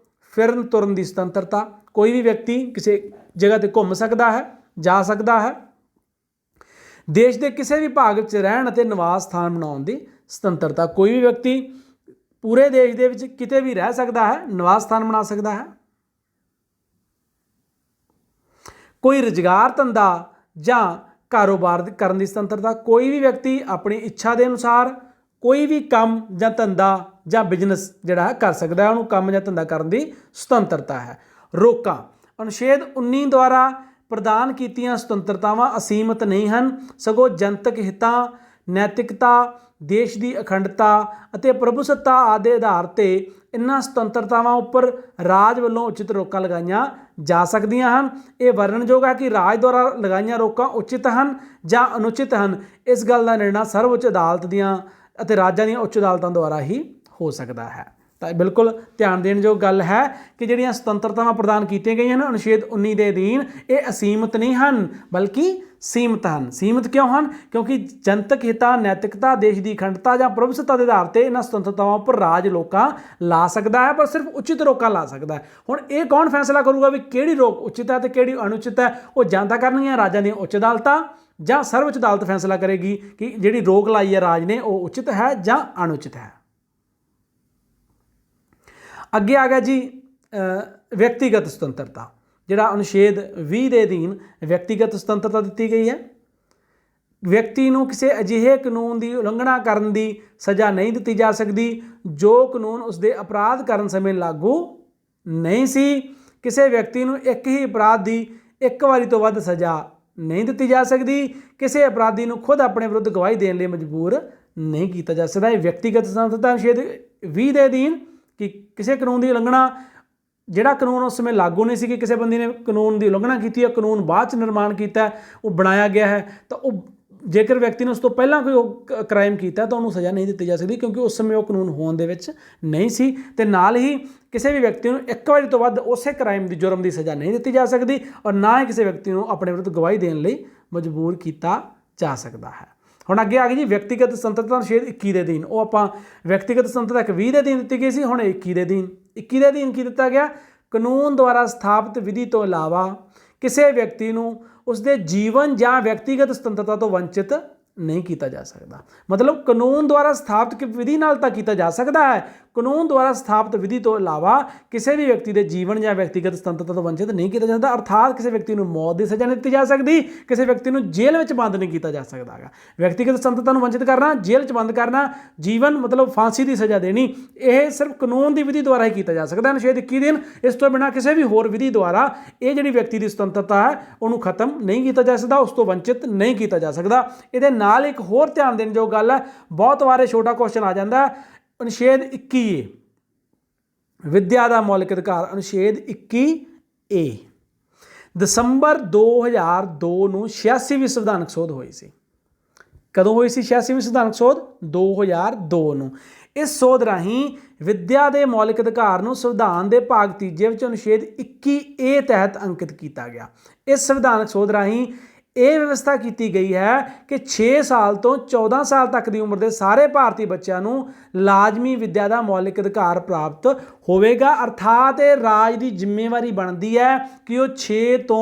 ਫਿਰਨ ਤੁਰਨ ਦੀ ਸੁਤੰਤਰਤਾ, ਕੋਈ ਵੀ ਵਿਅਕਤੀ ਕਿਸੇ ਜਗ੍ਹਾ ਤੇ ਘੁੰਮ ਸਕਦਾ ਹੈ, ਜਾ ਸਕਦਾ ਹੈ। ਦੇਸ਼ ਦੇ ਕਿਸੇ ਵੀ ਭਾਗ ਵਿੱਚ ਰਹਿਣ ਅਤੇ ਨਿਵਾਸ ਸਥਾਨ ਬਣਾਉਣ ਦੀ ਸੁਤੰਤਰਤਾ, ਕੋਈ ਵੀ ਵਿਅਕਤੀ ਪੂਰੇ ਦੇਸ਼ ਦੇ ਵਿੱਚ ਕਿਤੇ ਵੀ ਰਹਿ ਸਕਦਾ ਹੈ, ਨਿਵਾਸ ਸਥਾਨ ਬਣਾ ਸਕਦਾ ਹੈ। ਕੋਈ ਰੁਜ਼ਗਾਰ ਧੰਦਾ ਜਾਂ ਕਾਰੋਬਾਰ ਕਰਨ ਦੀ ਸੁਤੰਤਰਤਾ, ਕੋਈ ਵੀ ਵਿਅਕਤੀ ਆਪਣੀ ਇੱਛਾ ਦੇ ਅਨੁਸਾਰ ਕੋਈ ਵੀ ਕੰਮ ਜਾਂ ਧੰਦਾ ਜਾਂ ਬਿਜ਼ਨਸ ਜਿਹੜਾ ਹੈ ਕਰ ਸਕਦਾ ਹੈ, ਉਹਨੂੰ ਕੰਮ ਜਾਂ ਧੰਦਾ ਕਰਨ ਦੀ ਸੁਤੰਤਰਤਾ ਹੈ। ਰੋਕਾਂ, ਅਨੁਛੇਦ 19 ਦੁਆਰਾ ਪ੍ਰਦਾਨ ਕੀਤੀਆਂ ਸੁਤੰਤਰਤਾਵਾਂ ਅਸੀਮਿਤ ਨਹੀਂ ਹਨ, ਸਗੋਂ ਜਨਤਕ ਹਿੱਤਾਂ, ਨੈਤਿਕਤਾ, ਦੇਸ਼ ਦੀ ਅਖੰਡਤਾ ਅਤੇ ਪ੍ਰਭੂਸੱਤਾ ਆਦਿ ਆਧਾਰ ਤੇ ਇਹਨਾਂ ਸੁਤੰਤਰਤਾਵਾਂ ਉੱਪਰ ਰਾਜ ਵੱਲੋਂ ਉਚਿਤ ਰੋਕਾਂ ਲਗਾਈਆਂ ਜਾ ਸਕਦੀਆਂ ਹਨ। ਇਹ ਵਰਣਨਯੋਗ ਹੈ ਕਿ ਰਾਜ ਦੁਆਰਾ ਲਗਾਈਆਂ ਰੋਕਾਂ ਉਚਿਤ ਹਨ ਜਾਂ ਅਨੁਚਿਤ ਹਨ। ਇਸ ਗੱਲ ਦਾ ਨਿਰਣਾ ਸਰਵਉੱਚ ਅਦਾਲਤ ਦੀਆਂ ਅਤੇ ਰਾਜਾਂ ਦੀਆਂ ਉੱਚ ਅਦਾਲਤਾਂ ਦੁਆਰਾ ਹੀ ਹੋ ਸਕਦਾ ਹੈ। ਤਾਂ ਬਿਲਕੁਲ ਧਿਆਨ ਦੇਣ ਯੋਗ ਗੱਲ ਹੈ ਕਿ ਜਿਹੜੀਆਂ ਸੁਤੰਤਰਤਾਵਾਂ ਪ੍ਰਦਾਨ ਕੀਤੀਆਂ ਗਈਆਂ ਹਨ ਅਨੁਛੇਦ 19 ਦੇ ਅਧੀਨ, ਇਹ ਅਸੀਮਿਤ ਨਹੀਂ ਹਨ ਬਲਕਿ ਸੀਮਿਤ ਹਨ। ਸੀਮਿਤ ਕਿਉਂ ਹਨ? ਕਿਉਂਕਿ ਜਨਤਕ ਹਿੱਤਾਂ, ਨੈਤਿਕਤਾ, ਦੇਸ਼ ਦੀ ਅਖੰਡਤਾ ਜਾਂ ਪ੍ਰਭੂਸੱਤਾ ਦੇ ਆਧਾਰ ਤੇ ਇਹਨਾਂ ਸੁਤੰਤਰਤਾਵਾਂ ਉੱਪਰ ਰਾਜ ਲੋਕਾਂ ਲਾ ਸਕਦਾ ਹੈ, ਪਰ ਸਿਰਫ ਉਚਿਤ ਰੋਕਾਂ ਲਾ ਸਕਦਾ ਹੈ। ਹੁਣ ਇਹ ਕੌਣ ਫੈਸਲਾ ਕਰੂਗਾ ਵੀ ਕਿਹੜੀ ਰੋਕ ਉਚਿਤ ਹੈ ਤੇ ਕਿਹੜੀ ਅਣਉਚਿਤ ਹੈ? ਉਹ ਜਨਤਾ ਕਰਨਗੀਆਂ, ਰਾਜਾਂ ਦੀਆਂ ਉੱਚ ਅਦਾਲਤਾਂ ਜਾਂ ਸਰਵਉੱਚ ਅਦਾਲਤ ਫੈਸਲਾ ਕਰੇਗੀ ਕਿ ਜਿਹੜੀ ਰੋਕ ਲਾਈ ਹੈ ਰਾਜ ਨੇ ਉਹ ਉਚਿਤ ਹੈ ਜਾਂ ਅਣਉਚਿਤ ਹੈ। ਅੱਗੇ ਆ ਗਿਆ ਜੀ ਵਿਅਕਤੀਗਤ ਸੁਤੰਤਰਤਾ, ਜਿਹੜਾ ਅਨੁਛੇਦ 20 ਦੇ ਅਧੀਨ ਵਿਅਕਤੀਗਤ ਸੁਤੰਤਰਤਾ ਦਿੱਤੀ ਗਈ ਹੈ। ਵਿਅਕਤੀ ਨੂੰ ਕਿਸੇ ਅਜਿਹੇ ਕਾਨੂੰਨ ਦੀ ਉਲੰਘਣਾ ਕਰਨ ਦੀ ਸਜ਼ਾ ਨਹੀਂ ਦਿੱਤੀ ਜਾ ਸਕਦੀ ਜੋ ਕਾਨੂੰਨ ਉਸਦੇ ਅਪਰਾਧ ਕਰਨ ਸਮੇਂ ਲਾਗੂ ਨਹੀਂ ਸੀ। ਕਿਸੇ ਵਿਅਕਤੀ ਨੂੰ ਇੱਕ ਹੀ ਅਪਰਾਧ ਦੀ ਇੱਕ ਵਾਰੀ ਤੋਂ ਵੱਧ ਸਜ਼ਾ ਨਹੀਂ ਦਿੱਤੀ ਜਾ ਸਕਦੀ। ਕਿਸੇ ਅਪਰਾਧੀ ਨੂੰ ਖੁਦ ਆਪਣੇ ਵਿਰੁੱਧ ਗਵਾਹੀ ਦੇਣ ਲਈ ਮਜਬੂਰ ਨਹੀਂ ਕੀਤਾ ਜਾ ਸਕਦਾ। ਇਹ ਵਿਅਕਤੀਗਤ ਸੁਤੰਤਰਤਾ ਅਨੁਛੇਦ 20 ਦੇ ਅਧੀਨ ਕਿ ਕਿਸੇ ਕਾਨੂੰਨ ਦੀ ਉਲੰਘਣਾ ਜਿਹੜਾ ਕਾਨੂੰਨ ਉਸ ਸਮੇਂ ਲਾਗੂ नहीं सी कि किसी बंदे ने कानून की उलंघना की है, कानून बाद च निर्माण किया वो बनाया गया है, तो जेकर व्यक्ति ने उस तो पहला कोई क्राइम किया तो उन्होंने सज़ा नहीं दी जा सकती, क्योंकि उस समय वो कानून होने दे विच नहीं सी। ते नाल ही किसी भी व्यक्ति को एक बार तो वध उस क्राइम की जुर्म की सज़ा नहीं दी जा सकती, और ना ही किसी व्यक्ति को अपने विरुद्ध गवाही देने लई मजबूर किया जा सकता है। हुण अगे आ गई जी व्यक्तिगत सुतंत्रता अनुच्छेद 21 के अधीन। वो आपां व्यक्तिगत सुतंत्रता 20 के अधीन दी गई सी, हुण 21 के अधीन। 21 के अधीन की दिता गया, कानून द्वारा स्थापित विधि तो इलावा किसी व्यक्ति को उसके जीवन या व्यक्तिगत सुतंत्रता तो वंचित नहीं किया जा सकता। मतलब कानून द्वारा स्थापित विधि नाल तां कीता जा सकता है, कानून द्वारा स्थापित विधि तो इलावा किसी भी व्यक्ति के जीवन या व्यक्तिगत सुतंत्रता तो वंचित नहीं किया जा सकता। अर्थात किसी व्यक्ति को मौत की सज़ा नहीं दी जा सकती, किसी व्यक्ति को जेल में बंद नहीं किया जा सकता है। व्यक्तिगत सुतंत्रता को वंचित करना, जेल च बंद करना, जीवन मतलब फांसी की सज़ा देनी, यह सिर्फ कानून की विधि द्वारा ही किया जा सकता है अनुच्छेद 21 दिन। इस तो बिना किसी भी होर विधि द्वारा ये जी व्यक्ति की सुतंत्रता है उन्होंने खत्म नहीं किया जा सकता, उस तो वंचित नहीं किया जा सकता। ये नाल एक होर ध्यान देने जो गल है, बहुत बार छोटा क्वेश्चन आ जाता है, अनुच्छेद 21 विद्या का मौलिक अधिकार। अनुच्छेद 21A दसंबर 2002 ਨੂੰ 86ਵੀਂ संविधानक सोध हुई सी। कदों हुई सी 86ਵੀਂ संविधानक सोध? 2002 ਨੂੰ। इस सोध राही विद्या के मौलिक अधिकार ਨੂੰ संविधान के भाग 3 ਵਿੱਚ अनुच्छेद 21A तहत अंकित किया गया। इस संविधानक सोध राही ਇਹ व्यवस्था की गई है कि 6 साल तो 14 साल तक की उम्र के सारे भारतीय बच्चों को लाजमी विद्या का मौलिक अधिकार प्राप्त होगा। अर्थात ये राज की जिम्मेवारी बनती है कि वो 6 तो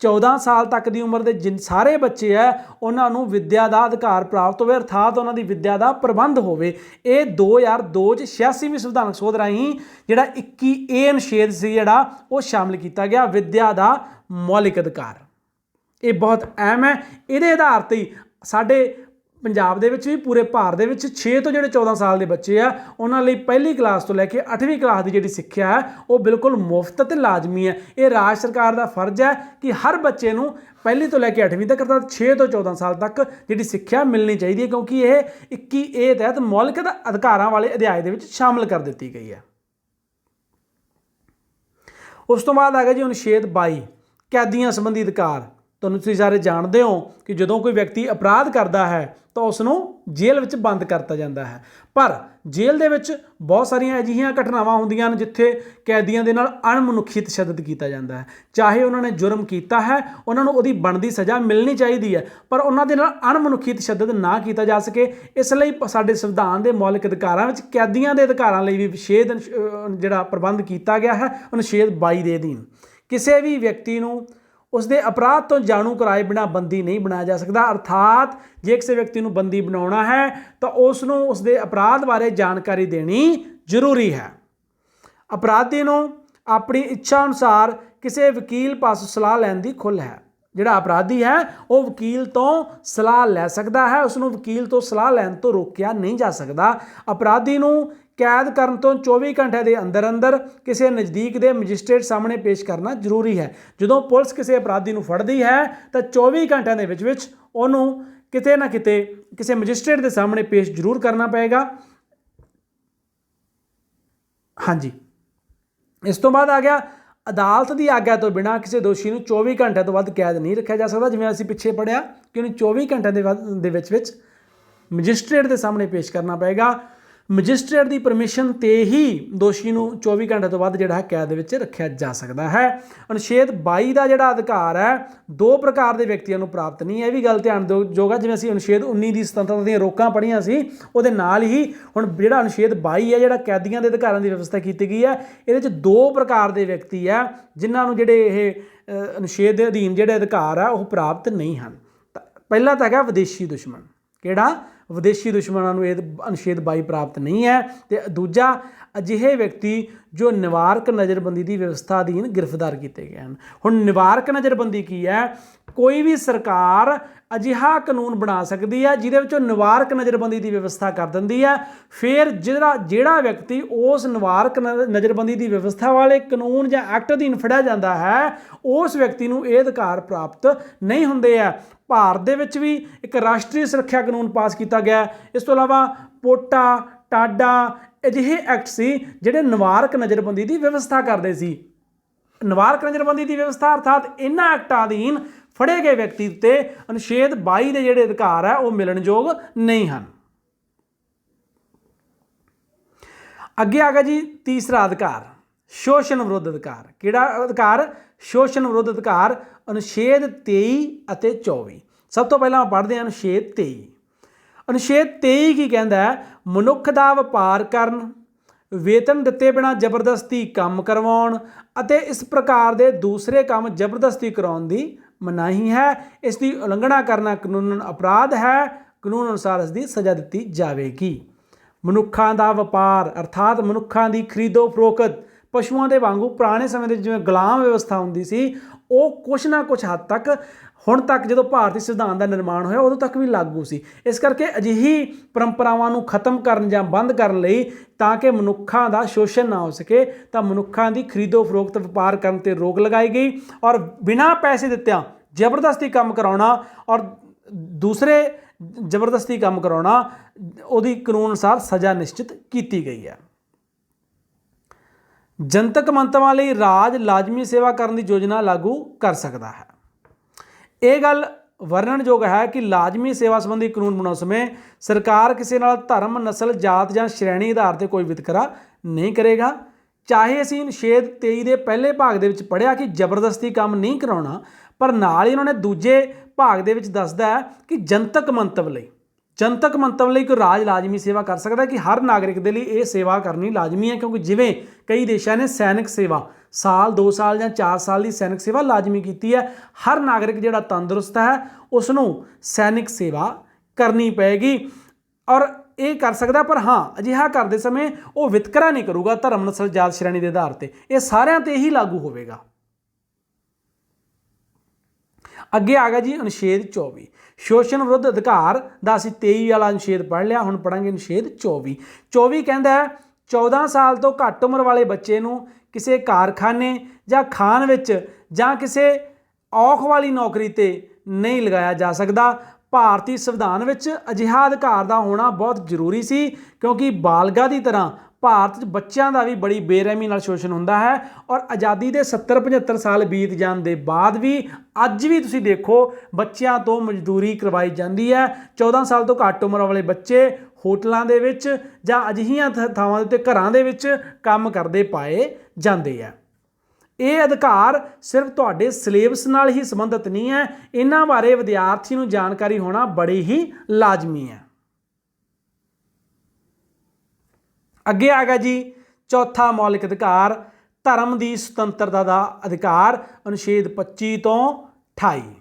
14 साल तक की उम्र के जिन सारे बच्चे है उन्होंने विद्या का अधिकार प्राप्त हो, अर्थात उन्होंने विद्या का प्रबंध हो। ये 2002 86ਵੀਂ संविधानक सोध राही जिहड़ा 21A अनुच्छेद से जिहड़ा वो शामिल किया गया, विद्या का मौलिक अधिकार। ये बहुत अहम है। ये आधार पर ही साडे पंजाब दे विच भी पूरे भारत दे विच 6 तो जिहड़े 14 साल के बच्चे आ उन्होंने लिए पहली क्लास तो लैके 8वीं क्लास की जिहड़ी सिक्ख्या है वो बिल्कुल मुफ्त ते लाजमी है। ये राज्य सरकार का फर्ज है कि हर बच्चे को पहली तो लैके 8वीं तक अर्थात 6 तो 14 साल तक जिहड़ी सिक्ख्या मिलनी चाहिए, क्योंकि यह 21A तहत मौलिक अधिकारां वाले अध्याय दे विच शामिल कर दी गई है। उस तो बाद आ गया जी अनुच्छेद 22 कैदियां संबंधी अधिकार। तुसीं सारे जानते हो कि जदों कोई व्यक्ति अपराध करता है तो उसनों जेल में बंद करता जाता है, पर जेल दे विच बहुत सारिया अजिहियां घटनावां होंदियां ने जिथे कैदियों के नाल अणमनुखी तशद्दद किया जाता है। चाहे उन्होंने जुर्म किया है, उन्होंने उहदी बनदी सज़ा मिलनी चाहिए है, पर उन्होंने नाल अणमनुखी तशद्दद ना किया जा सके। इसलिए साडे संविधान के मौलिक अधिकारां विच कैदियों के अधिकारां लई भी विशेष जिहड़ा प्रबंध किया गया है अनुच्छेद 22 के अधीन। किसी भी व्यक्ति को उसके अपराध तो जाणू कराए बिना बंदी नहीं बनाया जा सकता। अर्थात जे किसी व्यक्ति को बंदी बनाना है तो उसनों उसके अपराध बारे जानकारी देनी जरूरी है। अपराधी को अपनी इच्छा अनुसार किसी वकील पास सलाह लैण की खुल है। जिहड़ा अपराधी है वो वकील तो सलाह लै सकता है, उसनों वकील तो सलाह लैण तो रोकिया नहीं जा सकता। अपराधी को कैद करन तो 24 घंटे के अंदर अंदर किसी नज़दीक के मजिस्ट्रेट सामने पेश करना जरूरी है। जो पुलिस किसी अपराधी को फड़ती है तो 24 घंटे के विच उन्होंने किते ना किते किसी मजिस्ट्रेट के सामने पेश जरूर करना पएगा। हाँ जी, इस तो बाद आ गया अदालत की आग्ञा तो बिना किसी दोषी को 24 घंटे तो वध कैद नहीं रखा जा सकता। जिवें असीं पिछे पढ़िया कि उन्हें 24 घंटे के विच मजिस्ट्रेट के सामने पेश करना पएगा। मजिस्ट्रेट की परमिशन ते ही दोषी को 24 घंटे तो बाद जिहड़ा कैद विच रखा जा सकता है। अनुच्छेद 22 का जिहड़ा अधिकार है 2 प्रकार के व्यक्तियों को प्राप्त नहीं है। यह भी गल ध्यान योग है। जिवें असीं अनुच्छेद 19 की सुतंत्रता दी रोकां पढ़ियां सी, उहदे नाल ही हुण जिहड़ा अनुच्छेद 22 है जिहड़ा कैदियों के अधिकारां की व्यवस्था की गई है, इहदे 2 प्रकार के व्यक्ति है जिन्हां जिहड़े ये अनुच्छेद के अधीन जिहड़े अधिकार है वह प्राप्त नहीं हैं। पहला तो है विदेशी दुश्मन। किहड़ा? विदेशी दुश्मनों को अनुच्छेद 22 प्राप्त नहीं है। तो दूजा अजिहे व्यक्ति जो निवारक नज़रबंदी की व्यवस्था अधीन गिरफ्तार किए गए हैं। हुण निवारक नज़रबंदी की है, कोई भी सरकार अजिहा कानून बना सकती है जिहदे निवारक नज़रबंदी की व्यवस्था कर दिंदी है। फिर जिहड़ा व्यक्ति उस निवारक नज़रबंदी की व्यवस्था वाले कानून या एक्ट अधीन फड़िया जाता है उस व्यक्ति को यह अधिकार प्राप्त नहीं होंदे है। भारत दे विच भी एक राष्ट्रीय सुरक्षा कानून पास किया गया। इस तो इलावा पोटा टाडा ਅਜਿਹੇ ਐਕਟ ਸੀ ਜਿਹੜੇ ਨਿਵਾਰਕ ਨਜ਼ਰਬੰਦੀ ਦੀ ਵਿਵਸਥਾ ਕਰਦੇ ਸੀ। ਨਿਵਾਰਕ ਨਜ਼ਰਬੰਦੀ ਦੀ ਵਿਵਸਥਾ ਅਰਥਾਤ ਇਹਨਾਂ ਐਕਟਾਂ ਅਧੀਨ ਫੜੇ ਗਏ ਵਿਅਕਤੀ ਉੱਤੇ ਅਨੁਛੇਦ 22 ਦੇ ਜਿਹੜੇ ਅਧਿਕਾਰ ਹੈ ਉਹ ਮਿਲਣਯੋਗ ਨਹੀਂ ਹਨ। ਅੱਗੇ ਆ ਗਿਆ ਜੀ ਤੀਸਰਾ ਅਧਿਕਾਰ, ਸ਼ੋਸ਼ਣ ਵਿਰੁੱਧ ਅਧਿਕਾਰ। ਕਿਹੜਾ ਅਧਿਕਾਰ? ਸ਼ੋਸ਼ਣ ਵਿਰੁੱਧ ਅਧਿਕਾਰ, ਅਨੁਛੇਦ 23 ਅਤੇ 24। ਸਭ ਤੋਂ ਪਹਿਲਾਂ ਪੜ੍ਹਦੇ ਹਾਂ ਅਨੁਛੇਦ 23। ਅਨੁਛੇਦ 23 ਕੀ ਕਹਿੰਦਾ ਹੈ? ਮਨੁੱਖ ਦਾ ਵਪਾਰ ਕਰਨ, ਵੇਤਨ ਦਿੱਤੇ ਬਿਨਾਂ ਜ਼ਬਰਦਸਤੀ ਕੰਮ ਕਰਵਾਉਣ ਅਤੇ ਇਸ ਪ੍ਰਕਾਰ ਦੇ ਦੂਸਰੇ ਕੰਮ ਜ਼ਬਰਦਸਤੀ ਕਰਾਉਣ ਦੀ ਮਨਾਹੀ ਹੈ। ਇਸ ਦੀ ਉਲੰਘਣਾ ਕਰਨਾ ਕਾਨੂੰਨ ਅਪਰਾਧ ਹੈ। ਕਾਨੂੰਨ ਅਨੁਸਾਰ ਇਸ ਦੀ ਸਜ਼ਾ ਦਿੱਤੀ ਜਾਵੇਗੀ। ਮਨੁੱਖਾਂ ਦਾ ਵਪਾਰ ਅਰਥਾਤ ਮਨੁੱਖਾਂ ਦੀ ਖਰੀਦੋ ਫਰੋਖਤ ਪਸ਼ੂਆਂ ਦੇ ਵਾਂਗੂ ਪੁਰਾਣੇ ਸਮੇਂ ਦੇ ਜਿਵੇਂ ਗੁਲਾਮ ਵਿਵਸਥਾ ਹੁੰਦੀ ਸੀ, ਉਹ ਕੁਛ ਨਾ ਕੁਛ ਹੱਦ ਤੱਕ ਹੁਣ ਤੱਕ ਜਦੋਂ ਭਾਰਤੀ ਸੰਵਿਧਾਨ ਦਾ ਨਿਰਮਾਣ ਹੋਇਆ ਉਦੋਂ ਤੱਕ ਵੀ ਲਾਗੂ ਸੀ। ਇਸ ਕਰਕੇ ਅਜਿਹੀ ਪਰੰਪਰਾਵਾਂ ਨੂੰ ਖਤਮ ਕਰਨ ਜਾਂ ਬੰਦ ਕਰਨ ਲਈ, ਤਾਂ ਕਿ ਮਨੁੱਖਾਂ ਦਾ ਸ਼ੋਸ਼ਣ ਨਾ ਹੋ ਸਕੇ, ਤਾਂ ਮਨੁੱਖਾਂ ਦੀ ਖਰੀਦੋ ਫਰੋਖਤ ਵਪਾਰ ਕਰਨ 'ਤੇ ਰੋਕ ਲਗਾਈ ਗਈ ਔਰ ਬਿਨਾਂ ਪੈਸੇ ਦਿੱਤਿਆਂ ਜ਼ਬਰਦਸਤੀ ਕੰਮ ਕਰਾਉਣਾ ਔਰ ਦੂਸਰੇ ਜ਼ਬਰਦਸਤੀ ਕੰਮ ਕਰਾਉਣਾ, ਉਹਦੀ ਕਾਨੂੰਨ ਅਨੁਸਾਰ ਸਜ਼ਾ ਨਿਸ਼ਚਿਤ ਕੀਤੀ ਗਈ ਹੈ। ਜਨਤਕ ਮੰਤਵਾਂ ਲਈ ਰਾਜ ਲਾਜ਼ਮੀ ਸੇਵਾ ਕਰਨ ਦੀ ਯੋਜਨਾ ਲਾਗੂ ਕਰ ਸਕਦਾ ਹੈ। ਇਹ ਗੱਲ ਵਰਣਨਯੋਗ ਹੈ ਕਿ ਲਾਜ਼ਮੀ ਸੇਵਾ ਸੰਬੰਧੀ ਕਾਨੂੰਨ ਬਣਾਉਣ ਸਮੇਂ ਸਰਕਾਰ ਕਿਸੇ ਨਾਲ ਧਰਮ, ਨਸਲ, ਜਾਤ ਜਾਂ ਸ਼੍ਰੇਣੀ ਆਧਾਰ 'ਤੇ ਕੋਈ ਵਿਤਕਰਾ ਨਹੀਂ ਕਰੇਗਾ। ਚਾਹੇ ਅਸੀਂ ਅਨੁਛੇਦ 23 ਦੇ ਪਹਿਲੇ ਭਾਗ ਦੇ ਵਿੱਚ ਪੜ੍ਹਿਆ ਕਿ ਜ਼ਬਰਦਸਤੀ ਕੰਮ ਨਹੀਂ ਕਰਾਉਣਾ, ਪਰ ਨਾਲ ਹੀ ਉਹਨਾਂ ਨੇ ਦੂਜੇ ਭਾਗ ਦੇ ਵਿੱਚ ਦੱਸਦਾ ਹੈ ਕਿ ਜਨਤਕ ਮੰਤਵ ਲਈ ਕੋਈ ਰਾਜ ਲਾਜ਼ਮੀ ਸੇਵਾ ਕਰ ਸਕਦਾ, ਕਿ ਹਰ ਨਾਗਰਿਕ ਦੇ ਲਈ ਇਹ ਸੇਵਾ ਕਰਨੀ ਲਾਜ਼ਮੀ ਹੈ। ਕਿਉਂਕਿ ਜਿਵੇਂ ਕਈ ਦੇਸ਼ਾਂ ਨੇ ਸੈਨਿਕ ਸੇਵਾ ਸਾਲ 2 ਸਾਲ ਜਾਂ 4 ਸਾਲ ਦੀ ਸੈਨਿਕ ਸੇਵਾ ਲਾਜ਼ਮੀ ਕੀਤੀ ਹੈ, ਹਰ ਨਾਗਰਿਕ ਜਿਹੜਾ ਤੰਦਰੁਸਤ ਹੈ ਉਸ ਨੂੰ ਸੈਨਿਕ ਸੇਵਾ ਕਰਨੀ ਪਏਗੀ ਔਰ ਇਹ ਕਰ ਸਕਦਾ। ਪਰ ਹਾਂ, ਅਜਿਹਾ ਕਰਦੇ ਸਮੇਂ ਉਹ ਵਿਤਕਰਾ ਨਹੀਂ ਕਰੂਗਾ ਧਰਮ, ਨਸਲ, ਜਾਤ, ਸ਼੍ਰੇਣੀ ਦੇ ਆਧਾਰ 'ਤੇ। ਇਹ ਸਾਰਿਆਂ 'ਤੇ ਹੀ ਲਾਗੂ ਹੋਵੇਗਾ। ਅੱਗੇ ਆ ਗਿਆ ਜੀ ਅਨੁਛੇਦ 24, ਸ਼ੋਸ਼ਣ ਵਿਰੁੱਧ ਅਧਿਕਾਰ ਦਾ। ਅਸੀਂ 23 ਵਾਲਾ ਅਨੁਛੇਦ ਪੜ੍ਹ ਲਿਆ, ਹੁਣ ਪੜ੍ਹਾਂਗੇ ਅਨੁਛੇਦ 24। 24 ਕਹਿੰਦਾ ਹੈ 14 ਸਾਲ ਤੋਂ ਘੱਟ ਉਮਰ ਵਾਲੇ ਬੱਚੇ ਨੂੰ ਕਿਸੇ ਕਾਰਖਾਨੇ ਜਾਂ ਖਾਨ ਵਿੱਚ ਜਾਂ ਕਿਸੇ ਔਖ ਵਾਲੀ ਨੌਕਰੀ 'ਤੇ ਨਹੀਂ ਲਗਾਇਆ ਜਾ ਸਕਦਾ। ਭਾਰਤੀ ਸੰਵਿਧਾਨ ਵਿੱਚ ਅਜਿਹਾ ਅਧਿਕਾਰ ਦਾ ਹੋਣਾ ਬਹੁਤ ਜ਼ਰੂਰੀ ਸੀ, ਕਿਉਂਕਿ ਬਾਲਗਾਂ ਦੀ ਤਰ੍ਹਾਂ ਭਾਰਤ 'ਚ ਬੱਚਿਆਂ ਦਾ ਵੀ ਬੜੀ ਬੇਰਹਿਮੀ ਨਾਲ ਸ਼ੋਸ਼ਣ ਹੁੰਦਾ ਹੈ ਔਰ ਆਜ਼ਾਦੀ ਦੇ 70-75 ਸਾਲ ਬੀਤ ਜਾਣ ਦੇ ਬਾਅਦ ਵੀ ਅੱਜ ਵੀ ਤੁਸੀਂ ਦੇਖੋ ਬੱਚਿਆਂ ਤੋਂ ਮਜ਼ਦੂਰੀ ਕਰਵਾਈ ਜਾਂਦੀ ਹੈ। 14 ਸਾਲ ਤੋਂ ਘੱਟ ਉਮਰ ਵਾਲੇ ਬੱਚੇ ਹੋਟਲਾਂ ਦੇ ਵਿੱਚ ਜਾਂ ਅਜਿਹੀਆਂ ਥਾਵਾਂ ਦੇ ਉੱਤੇ ਘਰਾਂ ਦੇ ਵਿੱਚ ਕੰਮ ਕਰਦੇ ਪਾਏ ਜਾਂਦੇ ਆ। ਇਹ ਅਧਿਕਾਰ ਸਿਰਫ ਤੁਹਾਡੇ ਸਿਲੇਬਸ ਨਾਲ ਹੀ ਸੰਬੰਧਿਤ ਨਹੀਂ ਹੈ, ਇਹਨਾਂ ਬਾਰੇ ਵਿਦਿਆਰਥੀ ਨੂੰ ਜਾਣਕਾਰੀ ਹੋਣਾ ਬੜੀ ਹੀ ਲਾਜ਼ਮੀ ਹੈ। ਅੱਗੇ ਆ ਗਿਆ ਜੀ ਚੌਥਾ ਮੌਲਿਕ ਅਧਿਕਾਰ, ਧਰਮ ਦੀ ਸੁਤੰਤਰਤਾ ਦਾ ਅਧਿਕਾਰ, ਅਨੁਛੇਦ 25 ਤੋਂ 28।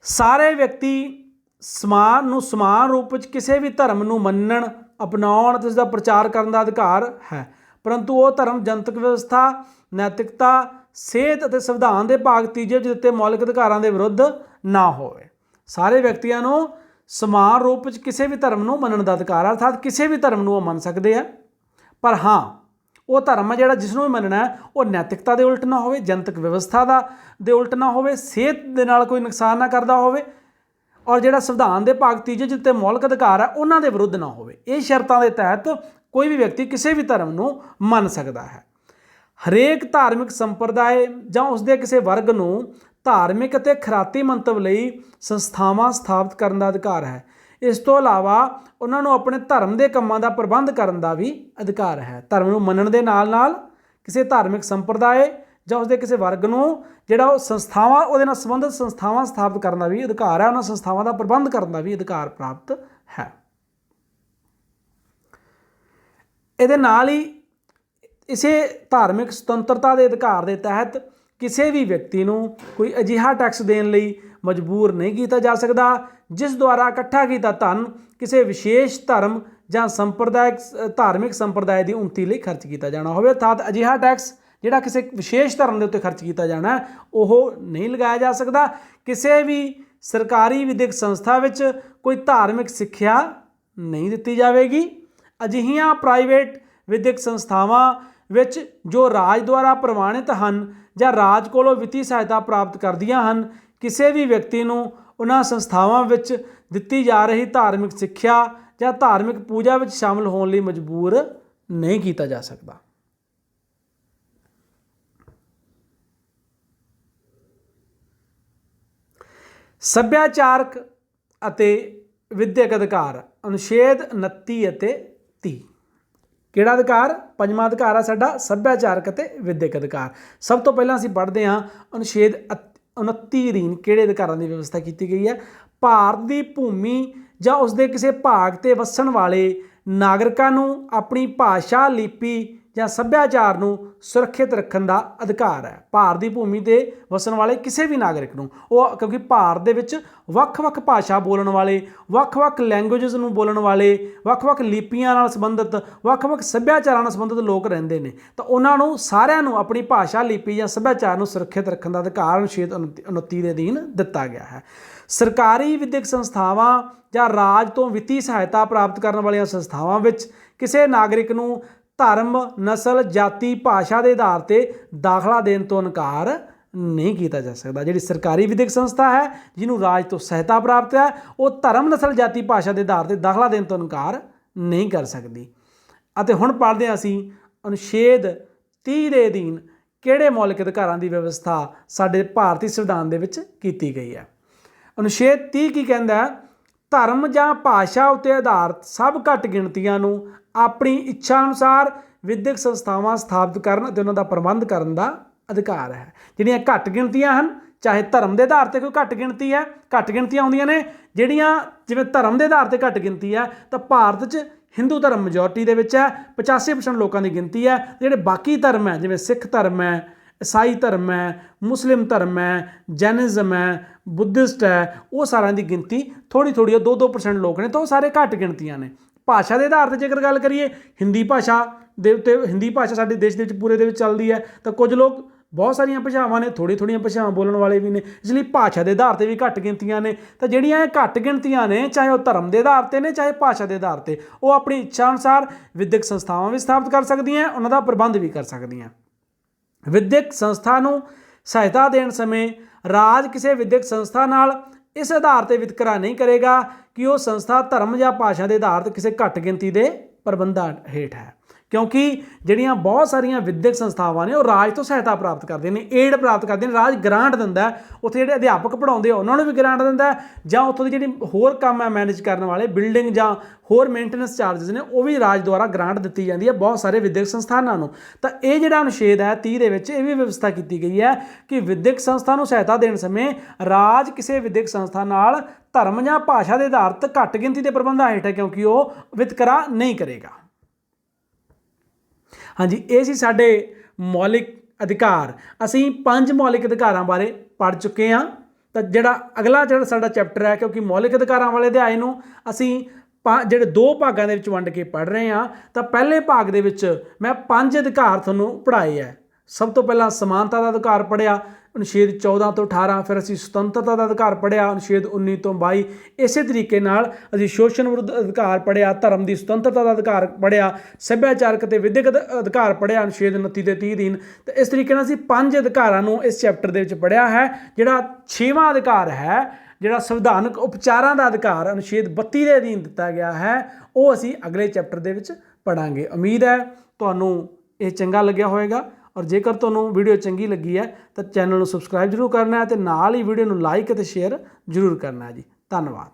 ਸਾਰੇ ਵਿਅਕਤੀ ਸਮਾਨ ਰੂਪ ਵਿੱਚ ਕਿਸੇ ਵੀ ਧਰਮ ਨੂੰ ਮੰਨਣ, ਅਪਣਾਉਣ ਅਤੇ ਉਸ ਦਾ ਪ੍ਰਚਾਰ ਕਰਨ ਦਾ ਅਧਿਕਾਰ ਹੈ, ਪਰੰਤੂ ਉਹ ਧਰਮ ਜਨਤਕ ਵਿਵਸਥਾ, ਨੈਤਿਕਤਾ, ਸਿਹਤ ਅਤੇ ਸੰਵਿਧਾਨ ਦੇ ਭਾਗ 3 ਵਿੱਚ ਦਿੱਤੇ ਮੌਲਿਕ ਅਧਿਕਾਰਾਂ ਦੇ ਵਿਰੁੱਧ ਨਾ ਹੋਵੇ। ਸਾਰੇ ਵਿਅਕਤੀਆਂ ਨੂੰ ਸਮਾਨ ਰੂਪ ਵਿੱਚ ਕਿਸੇ ਵੀ ਧਰਮ ਨੂੰ ਮੰਨਣ ਦਾ ਅਧਿਕਾਰ ਹੈ, ਅਰਥਾਤ ਕਿਸੇ ਵੀ ਧਰਮ ਨੂੰ ਉਹ ਮੰਨ ਸਕਦੇ ਆ, ਪਰ ਹਾਂ ਉਹ ਧਰਮ ਹੈ ਜਿਹੜਾ ਜਿਸ ਨੂੰ ਵੀ ਮੰਨਣਾ ਹੈ ਉਹ ਨੈਤਿਕਤਾ ਦੇ ਉਲਟ ਨਾ ਹੋਵੇ, ਜਨਤਕ ਵਿਵਸਥਾ ਦੇ ਉਲਟ ਨਾ ਹੋਵੇ, ਸਿਹਤ ਦੇ ਨਾਲ ਕੋਈ ਨੁਕਸਾਨ ਨਾ ਕਰਦਾ ਹੋਵੇ ਔਰ ਜਿਹੜਾ ਸੰਵਿਧਾਨ ਦੇ ਭਾਗ 3 ਜਿੱਤੇ ਮੌਲਿਕ ਅਧਿਕਾਰ ਹੈ ਉਹਨਾਂ ਦੇ ਵਿਰੁੱਧ ਨਾ ਹੋਵੇ। ਇਹ ਸ਼ਰਤਾਂ ਦੇ ਤਹਿਤ ਕੋਈ ਵੀ ਵਿਅਕਤੀ ਕਿਸੇ ਵੀ ਧਰਮ ਨੂੰ ਮੰਨ ਸਕਦਾ ਹੈ। ਹਰੇਕ ਧਾਰਮਿਕ ਸੰਪਰਦਾਇ ਜਾਂ ਉਸਦੇ ਕਿਸੇ ਵਰਗ ਨੂੰ ਧਾਰਮਿਕ ਅਤੇ ਖਰਾਤੀ ਮੰਤਵ ਲਈ ਸੰਸਥਾਵਾਂ ਸਥਾਪਿਤ ਕਰਨ ਦਾ ਅਧਿਕਾਰ ਹੈ। ਇਸ ਤੋਂ ਇਲਾਵਾ ਉਹਨਾਂ ਨੂੰ ਆਪਣੇ ਧਰਮ ਦੇ ਕੰਮਾਂ ਦਾ ਪ੍ਰਬੰਧ ਕਰਨ ਦਾ ਵੀ ਅਧਿਕਾਰ ਹੈ। ਧਰਮ ਨੂੰ ਮੰਨਣ ਦੇ ਨਾਲ ਨਾਲ ਕਿਸੇ ਧਾਰਮਿਕ ਸੰਪਰਦਾਇ ਜਾਂ ਉਸਦੇ ਕਿਸੇ ਵਰਗ ਨੂੰ ਜਿਹੜਾ ਉਹ ਸੰਸਥਾਵਾਂ ਉਹਦੇ ਨਾਲ ਸੰਬੰਧਿਤ ਸੰਸਥਾਵਾਂ ਸਥਾਪਿਤ ਕਰਨ ਦਾ ਵੀ ਅਧਿਕਾਰ ਹੈ, ਉਹਨਾਂ ਸੰਸਥਾਵਾਂ ਦਾ ਪ੍ਰਬੰਧ ਕਰਨ ਦਾ ਵੀ ਅਧਿਕਾਰ ਪ੍ਰਾਪਤ ਹੈ। ਇਹਦੇ ਨਾਲ ਹੀ ਇਸੇ ਧਾਰਮਿਕ ਸੁਤੰਤਰਤਾ ਦੇ ਅਧਿਕਾਰ ਦੇ ਤਹਿਤ ਕਿਸੇ ਵੀ ਵਿਅਕਤੀ ਨੂੰ ਕੋਈ ਅਜਿਹਾ ਟੈਕਸ ਦੇਣ ਲਈ ਮਜਬੂਰ ਨਹੀਂ ਕੀਤਾ ਜਾ ਸਕਦਾ ਜਿਸ ਦੁਆਰਾ ਇਕੱਠਾ ਕੀਤਾ ਧਨ ਕਿਸੇ ਵਿਸ਼ੇਸ਼ ਧਰਮ ਜਾਂ ਧਾਰਮਿਕ ਸੰਪਰਦਾਇ ਦੀ ਉੱਨਤੀ ਲਈ ਖਰਚ ਕੀਤਾ ਜਾਣਾ ਹੋਵੇ। ਅਰਥਾਤ ਅਜਿਹਾ ਟੈਕਸ ਜਿਹੜਾ ਕਿਸੇ ਵਿਸ਼ੇਸ਼ ਧਰਮ ਦੇ ਉੱਤੇ ਖਰਚ ਕੀਤਾ ਜਾਣਾ ਉਹ ਨਹੀਂ ਲਗਾਇਆ ਜਾ ਸਕਦਾ। ਕਿਸੇ ਵੀ ਸਰਕਾਰੀ ਵਿਦਿਅਕ ਸੰਸਥਾ ਵਿੱਚ ਕੋਈ ਧਾਰਮਿਕ ਸਿੱਖਿਆ ਨਹੀਂ ਦਿੱਤੀ ਜਾਵੇਗੀ। ਅਜਿਹੀਆਂ ਪ੍ਰਾਈਵੇਟ ਵਿਦਿਅਕ ਸੰਸਥਾਵਾਂ ਵਿੱਚ ਜੋ ਰਾਜ ਦੁਆਰਾ ਪ੍ਰਵਾਨਿਤ ਹਨ ਜਾਂ ਰਾਜ ਕੋਲੋਂ ਵਿੱਤੀ ਸਹਾਇਤਾ ਪ੍ਰਾਪਤ ਕਰਦੀਆਂ ਹਨ, ਕਿਸੇ ਵੀ ਵਿਅਕਤੀ ਨੂੰ ਉਹਨਾਂ ਸੰਸਥਾਵਾਂ ਵਿੱਚ ਦਿੱਤੀ ਜਾ ਰਹੀ ਧਾਰਮਿਕ ਸਿੱਖਿਆ ਜਾਂ ਧਾਰਮਿਕ ਪੂਜਾ ਵਿੱਚ ਸ਼ਾਮਲ ਹੋਣ ਲਈ ਮਜਬੂਰ नहीं किया जा सकता। सभ्याचारक ਅਤੇ विद्यक अधिकार अनुच्छेद 29 ਅਤੇ 30। ਕਿਹੜਾ ਅਧਿਕਾਰ? ਪੰਜਵਾਂ ਅਧਿਕਾਰ ਆ ਸਾਡਾ ਸੱਭਿਆਚਾਰਕ ਅਤੇ ਵਿਦਿਅਕ ਅਧਿਕਾਰ। ਸਭ ਤੋਂ ਪਹਿਲਾਂ ਅਸੀਂ ਪੜ੍ਹਦੇ ਹਾਂ ਅਨੁਛੇਦ 29 ਅਧੀਨ ਕਿਹੜੇ ਅਧਿਕਾਰਾਂ ਦੀ ਵਿਵਸਥਾ ਕੀਤੀ ਗਈ ਹੈ। ਭਾਰਤ ਦੀ ਭੂਮੀ ਜਾਂ ਉਸਦੇ ਕਿਸੇ ਭਾਗ ਤੇ ਵਸਣ ਵਾਲੇ ਨਾਗਰਿਕਾਂ ਨੂੰ ਆਪਣੀ ਭਾਸ਼ਾ, ਲਿਪੀ ਜਾਂ ਸੱਭਿਆਚਾਰ ਨੂੰ ਸੁਰੱਖਿਅਤ ਰੱਖਣ ਦਾ ਅਧਿਕਾਰ ਹੈ। ਭਾਰਤ ਦੀ ਭੂਮੀ ਤੇ ਵਸਣ ਵਾਲੇ ਕਿਸੇ ਵੀ ਨਾਗਰਿਕ ਨੂੰ, ਉਹ ਕਿਉਂਕਿ ਭਾਰਤ ਦੇ ਵਿੱਚ ਵੱਖ-ਵੱਖ ਭਾਸ਼ਾ ਬੋਲਣ ਵਾਲੇ, ਵੱਖ-ਵੱਖ ਲੈਂਗੁਏਜਸ ਨੂੰ ਬੋਲਣ ਵਾਲੇ, ਵੱਖ-ਵੱਖ ਲਿਪੀਆਂ ਨਾਲ ਸੰਬੰਧਿਤ, ਵੱਖ-ਵੱਖ ਸੱਭਿਆਚਾਰਾਂ ਨਾਲ ਸੰਬੰਧਿਤ ਲੋਕ ਰਹਿੰਦੇ ਨੇ, ਤਾਂ ਉਹਨਾਂ ਨੂੰ ਸਾਰਿਆਂ ਨੂੰ ਆਪਣੀ ਭਾਸ਼ਾ, ਲਿਪੀ ਜਾਂ ਸੱਭਿਆਚਾਰ ਨੂੰ ਸੁਰੱਖਿਅਤ ਰੱਖਣ ਦਾ ਅਧਿਕਾਰ ਅਨੁਛੇਦ 29 ਦੇ ਅਧੀਨ ਦਿੱਤਾ ਗਿਆ ਹੈ। ਸਰਕਾਰੀ ਵਿਦਿਅਕ ਸੰਸਥਾਵਾਂ ਜਾਂ ਰਾਜ ਤੋਂ ਵਿੱਤੀ ਸਹਾਇਤਾ ਪ੍ਰਾਪਤ ਕਰਨ ਵਾਲੀਆਂ ਸੰਸਥਾਵਾਂ ਵਿੱਚ ਕਿਸੇ ਨਾਗਰਿਕ ਨੂੰ ਧਰਮ, ਨਸਲ, ਜਾਤੀ, ਭਾਸ਼ਾ ਦੇ ਆਧਾਰ ਤੇ ਦਾਖਲਾ ਦੇਣ ਤੋਂ ਇਨਕਾਰ ਨਹੀਂ ਕੀਤਾ ਜਾ ਸਕਦਾ। ਜਿਹੜੀ ਸਰਕਾਰੀ ਵਿਦਿਅਕ ਸੰਸਥਾ ਹੈ ਜਿਹਨੂੰ ਰਾਜ ਤੋਂ ਸਹਾਇਤਾ ਪ੍ਰਾਪਤ ਹੈ, ਉਹ ਧਰਮ, ਨਸਲ, ਜਾਤੀ, ਭਾਸ਼ਾ ਦੇ ਆਧਾਰ ਤੇ ਦਾਖਲਾ ਦੇਣ ਤੋਂ ਇਨਕਾਰ ਨਹੀਂ ਕਰ ਸਕਦੀ। ਅਤੇ ਹੁਣ ਪੜ੍ਹਦੇ ਹਾਂ ਅਸੀਂ ਅਨੁਛੇਦ 30 ਦੇ ਅਧੀਨ ਕਿਹੜੇ ਮੌਲਿਕ ਅਧਿਕਾਰਾਂ ਦੀ ਵਿਵਸਥਾ ਸਾਡੇ ਭਾਰਤੀ ਸੰਵਿਧਾਨ ਦੇ ਵਿੱਚ ਕੀਤੀ ਗਈ ਹੈ। ਅਨੁਛੇਦ 30 ਕੀ ਕਹਿੰਦਾ? ਧਰਮ ਜਾਂ ਭਾਸ਼ਾ ਉੱਤੇ ਆਧਾਰਿਤ ਸਭ ਘੱਟ ਗਿਣਤੀਆਂ ਨੂੰ ਆਪਣੀ ਇੱਛਾ ਅਨੁਸਾਰ ਵਿਦਿਅਕ ਸੰਸਥਾਵਾਂ ਸਥਾਪਿਤ ਕਰਨ ਅਤੇ ਉਹਨਾਂ ਦਾ ਪ੍ਰਬੰਧ ਕਰਨ ਦਾ ਅਧਿਕਾਰ ਹੈ। ਜਿਹੜੀਆਂ ਘੱਟ ਗਿਣਤੀਆਂ ਹਨ, ਚਾਹੇ ਧਰਮ ਦੇ ਆਧਾਰ 'ਤੇ ਕੋਈ ਘੱਟ ਗਿਣਤੀ ਹੈ, ਘੱਟ ਗਿਣਤੀਆਂ ਆਉਂਦੀਆਂ ਨੇ ਜਿਹੜੀਆਂ ਜਿਵੇਂ ਧਰਮ ਦੇ ਆਧਾਰ 'ਤੇ ਘੱਟ ਗਿਣਤੀ ਹੈ, ਤਾਂ ਭਾਰਤ 'ਚ ਹਿੰਦੂ ਧਰਮ ਮੈਜੋਰਟੀ ਦੇ ਵਿੱਚ ਹੈ, 85% ਲੋਕਾਂ ਦੀ ਗਿਣਤੀ ਹੈ। ਜਿਹੜੇ ਬਾਕੀ ਧਰਮ ਹੈ ਜਿਵੇਂ ਸਿੱਖ ਧਰਮ ਹੈ, ਈਸਾਈ ਧਰਮ ਹੈ, ਮੁਸਲਿਮ ਧਰਮ ਹੈ, ਜੈਨਿਜ਼ਮ ਹੈ, ਬੁੱਧਿਸਟ ਹੈ, ਉਹ ਸਾਰਿਆਂ ਦੀ ਗਿਣਤੀ ਥੋੜ੍ਹੀ ਥੋੜ੍ਹੀ 2-2% ਲੋਕ ਨੇ, ਤਾਂ ਉਹ ਸਾਰੇ ਘੱਟ ਗਿਣਤੀਆਂ ਨੇ। ਭਾਸ਼ਾ ਦੇ ਆਧਾਰ 'ਤੇ ਜੇਕਰ ਗੱਲ ਕਰੀਏ, ਹਿੰਦੀ ਭਾਸ਼ਾ ਦੇ ਉੱਤੇ, ਹਿੰਦੀ ਭਾਸ਼ਾ ਸਾਡੇ ਦੇਸ਼ ਦੇ ਵਿੱਚ ਪੂਰੇ ਦੇ ਵਿੱਚ ਚੱਲਦੀ ਹੈ, ਤਾਂ ਕੁਝ ਲੋਕ ਬਹੁਤ ਸਾਰੀਆਂ ਭਾਸ਼ਾਵਾਂ ਨੇ, ਥੋੜ੍ਹੀਆਂ ਭਾਸ਼ਾਵਾਂ ਬੋਲਣ ਵਾਲੇ ਵੀ ਨੇ, ਇਸ ਲਈ ਭਾਸ਼ਾ ਦੇ ਆਧਾਰ 'ਤੇ ਵੀ ਘੱਟ ਗਿਣਤੀਆਂ ਨੇ। ਤਾਂ ਜਿਹੜੀਆਂ ਇਹ ਘੱਟ ਗਿਣਤੀਆਂ ਨੇ, ਚਾਹੇ ਉਹ ਧਰਮ ਦੇ ਆਧਾਰ 'ਤੇ ਨੇ, ਚਾਹੇ ਭਾਸ਼ਾ ਦੇ ਆਧਾਰ 'ਤੇ, ਉਹ ਆਪਣੀ ਇੱਛਾ ਅਨੁਸਾਰ ਵਿਦਿਅਕ ਸੰਸਥਾਵਾਂ ਵੀ ਸਥਾਪਿਤ ਕਰ ਸਕਦੀਆਂ, ਉਹਨਾਂ ਦਾ ਪ੍ਰਬੰਧ ਵੀ ਕਰ ਸਕਦੀਆਂ। ਵਿਦਿਅਕ ਸੰਸਥਾ ਨੂੰ ਸਹਾਇਤਾ ਦੇਣ ਸਮੇਂ ਰਾਜ ਕਿਸੇ ਵਿਦਿਅਕ ਸੰਸਥਾ ਨਾਲ ਇਸ ਆਧਾਰ 'ਤੇ ਵਿਤਕਰਾ ਨਹੀਂ ਕਰੇਗਾ ਕਿ ਉਹ ਸੰਸਥਾ ਧਰਮ ਜਾਂ ਭਾਸ਼ਾ ਦੇ ਆਧਾਰ 'ਤੇ ਕਿਸੇ ਘੱਟ ਗਿਣਤੀ ਦੇ ਪ੍ਰਬੰਧਾਂ ਹੇਠ ਹੈ, ਕਿਉਂਕਿ ਜਿਹੜੀਆਂ ਬਹੁਤ ਸਾਰੀਆਂ ਵਿਦਿਅਕ ਸੰਸਥਾਵਾਂ ਨੇ ਉਹ ਰਾਜ ਤੋਂ ਸਹਾਇਤਾ ਪ੍ਰਾਪਤ ਕਰਦੇ ਨੇ, ਏਡ ਪ੍ਰਾਪਤ ਕਰਦੇ ਨੇ। ਰਾਜ ਗ੍ਰਾਂਟ ਦਿੰਦਾ, ਉੱਥੇ ਜਿਹੜੇ ਅਧਿਆਪਕ ਪੜ੍ਹਾਉਂਦੇ ਆ ਉਹਨਾਂ ਨੂੰ ਵੀ ਗ੍ਰਾਂਟ ਦਿੰਦਾ, ਜਾਂ ਉੱਥੋਂ ਦੀ ਜਿਹੜੀ ਹੋਰ ਕੰਮ ਹੈ ਮੈਨੇਜ ਕਰਨ ਵਾਲੇ, ਬਿਲਡਿੰਗ ਜਾਂ ਹੋਰ ਮੇਨਟੇਨੈਂਸ ਚਾਰਜਸ ਨੇ, ਉਹ ਵੀ ਰਾਜ ਦੁਆਰਾ ਗ੍ਰਾਂਟ ਦਿੱਤੀ ਜਾਂਦੀ ਹੈ ਬਹੁਤ ਸਾਰੇ ਵਿਦਿਅਕ ਸੰਸਥਾਨਾਂ ਨੂੰ। ਤਾਂ ਇਹ ਜਿਹੜਾ ਅਨੁਛੇਦ ਹੈ 30 ਦੇ ਵਿੱਚ ਇਹ ਵੀ ਵਿਵਸਥਾ ਕੀਤੀ ਗਈ ਹੈ ਕਿ ਵਿਦਿਅਕ ਸੰਸਥਾ ਨੂੰ ਸਹਾਇਤਾ ਦੇਣ ਸਮੇਂ ਰਾਜ ਕਿਸੇ ਵਿਦਿਅਕ ਸੰਸਥਾ ਨਾਲ ਧਰਮ ਜਾਂ ਭਾਸ਼ਾ ਦੇ ਆਧਾਰਿਤ ਘੱਟ ਗਿਣਤੀ ਦੇ ਪ੍ਰਬੰਧਾਂ ਹੇਠ ਹੈ, ਕਿਉਂਕਿ ਉਹ ਵਿਤਕਰਾ ਨਹੀਂ ਕਰੇਗਾ। ਹਾਂਜੀ, ਇਹ ਸੀ ਸਾਡੇ ਮੌਲਿਕ ਅਧਿਕਾਰ। ਅਸੀਂ 5 ਮੌਲਿਕ ਅਧਿਕਾਰਾਂ ਬਾਰੇ ਪੜ੍ਹ ਚੁੱਕੇ ਹਾਂ। ਤਾਂ ਅਗਲਾ ਸਾਡਾ ਚੈਪਟਰ ਹੈ, ਕਿਉਂਕਿ ਮੌਲਿਕ ਅਧਿਕਾਰਾਂ ਵਾਲੇ ਅਧਿਆਇ ਨੂੰ ਅਸੀਂ ਜਿਹੜੇ 2 ਭਾਗਾਂ ਦੇ ਵਿੱਚ ਵੰਡ ਕੇ ਪੜ੍ਹ ਰਹੇ ਹਾਂ। ਤਾਂ ਪਹਿਲੇ ਭਾਗ ਦੇ ਵਿੱਚ ਮੈਂ 5 ਅਧਿਕਾਰ ਤੁਹਾਨੂੰ ਪੜ੍ਹਾਏ ਹੈ। ਸਭ ਤੋਂ ਪਹਿਲਾਂ ਸਮਾਨਤਾ ਦਾ ਅਧਿਕਾਰ ਪੜ੍ਹਿਆ, ਅਨੁਛੇਦ 14 ਤੋਂ 18। ਫਿਰ ਅਸੀਂ ਸੁਤੰਤਰਤਾ ਦਾ ਅਧਿਕਾਰ ਪੜ੍ਹਿਆ, ਅਨੁਛੇਦ 19 ਤੋਂ 22। ਇਸੇ ਤਰੀਕੇ ਨਾਲ ਅਸੀਂ ਸ਼ੋਸ਼ਣ ਵਿਰੁੱਧ ਅਧਿਕਾਰ ਪੜ੍ਹਿਆ, ਧਰਮ ਦੀ ਸੁਤੰਤਰਤਾ ਦਾ ਅਧਿਕਾਰ ਪੜ੍ਹਿਆ, ਸੱਭਿਆਚਾਰਕ ਅਤੇ ਵਿਦਿਅਕ ਅਧਿਕਾਰ ਪੜ੍ਹਿਆ ਅਨੁਛੇਦ 29 ਤੇ 30 ਅਧੀਨ। ਤਾਂ ਇਸ ਤਰੀਕੇ ਨਾਲ ਅਸੀਂ 5 ਅਧਿਕਾਰਾਂ ਨੂੰ ਇਸ ਚੈਪਟਰ ਦੇ ਵਿੱਚ ਪੜ੍ਹਿਆ ਹੈ। ਜਿਹੜਾ 6ਵਾਂ ਅਧਿਕਾਰ ਹੈ, ਜਿਹੜਾ ਸੰਵਿਧਾਨਕ ਉਪਚਾਰਾਂ ਦਾ ਅਧਿਕਾਰ ਅਨੁਛੇਦ 32 ਦੇ ਅਧੀਨ ਦਿੱਤਾ ਗਿਆ ਹੈ, ਉਹ ਅਸੀਂ ਅਗਲੇ ਚੈਪਟਰ ਦੇ ਵਿੱਚ ਪੜ੍ਹਾਂਗੇ। ਉਮੀਦ ਹੈ ਤੁਹਾਨੂੰ ਇਹ ਚੰਗਾ ਲੱਗਿਆ ਹੋਵੇਗਾ, ਔਰ ਜੇਕਰ ਤੁਹਾਨੂੰ ਵੀਡੀਓ ਚੰਗੀ ਲੱਗੀ ਹੈ ਤਾਂ ਚੈਨਲ ਨੂੰ ਸਬਸਕ੍ਰਾਈਬ ਜ਼ਰੂਰ ਕਰਨਾ ਹੈ, ਅਤੇ ਨਾਲ ਹੀ ਵੀਡੀਓ ਨੂੰ ਲਾਈਕ ਅਤੇ ਸ਼ੇਅਰ ਜ਼ਰੂਰ ਕਰਨਾ ਹੈ ਜੀ। ਧੰਨਵਾਦ।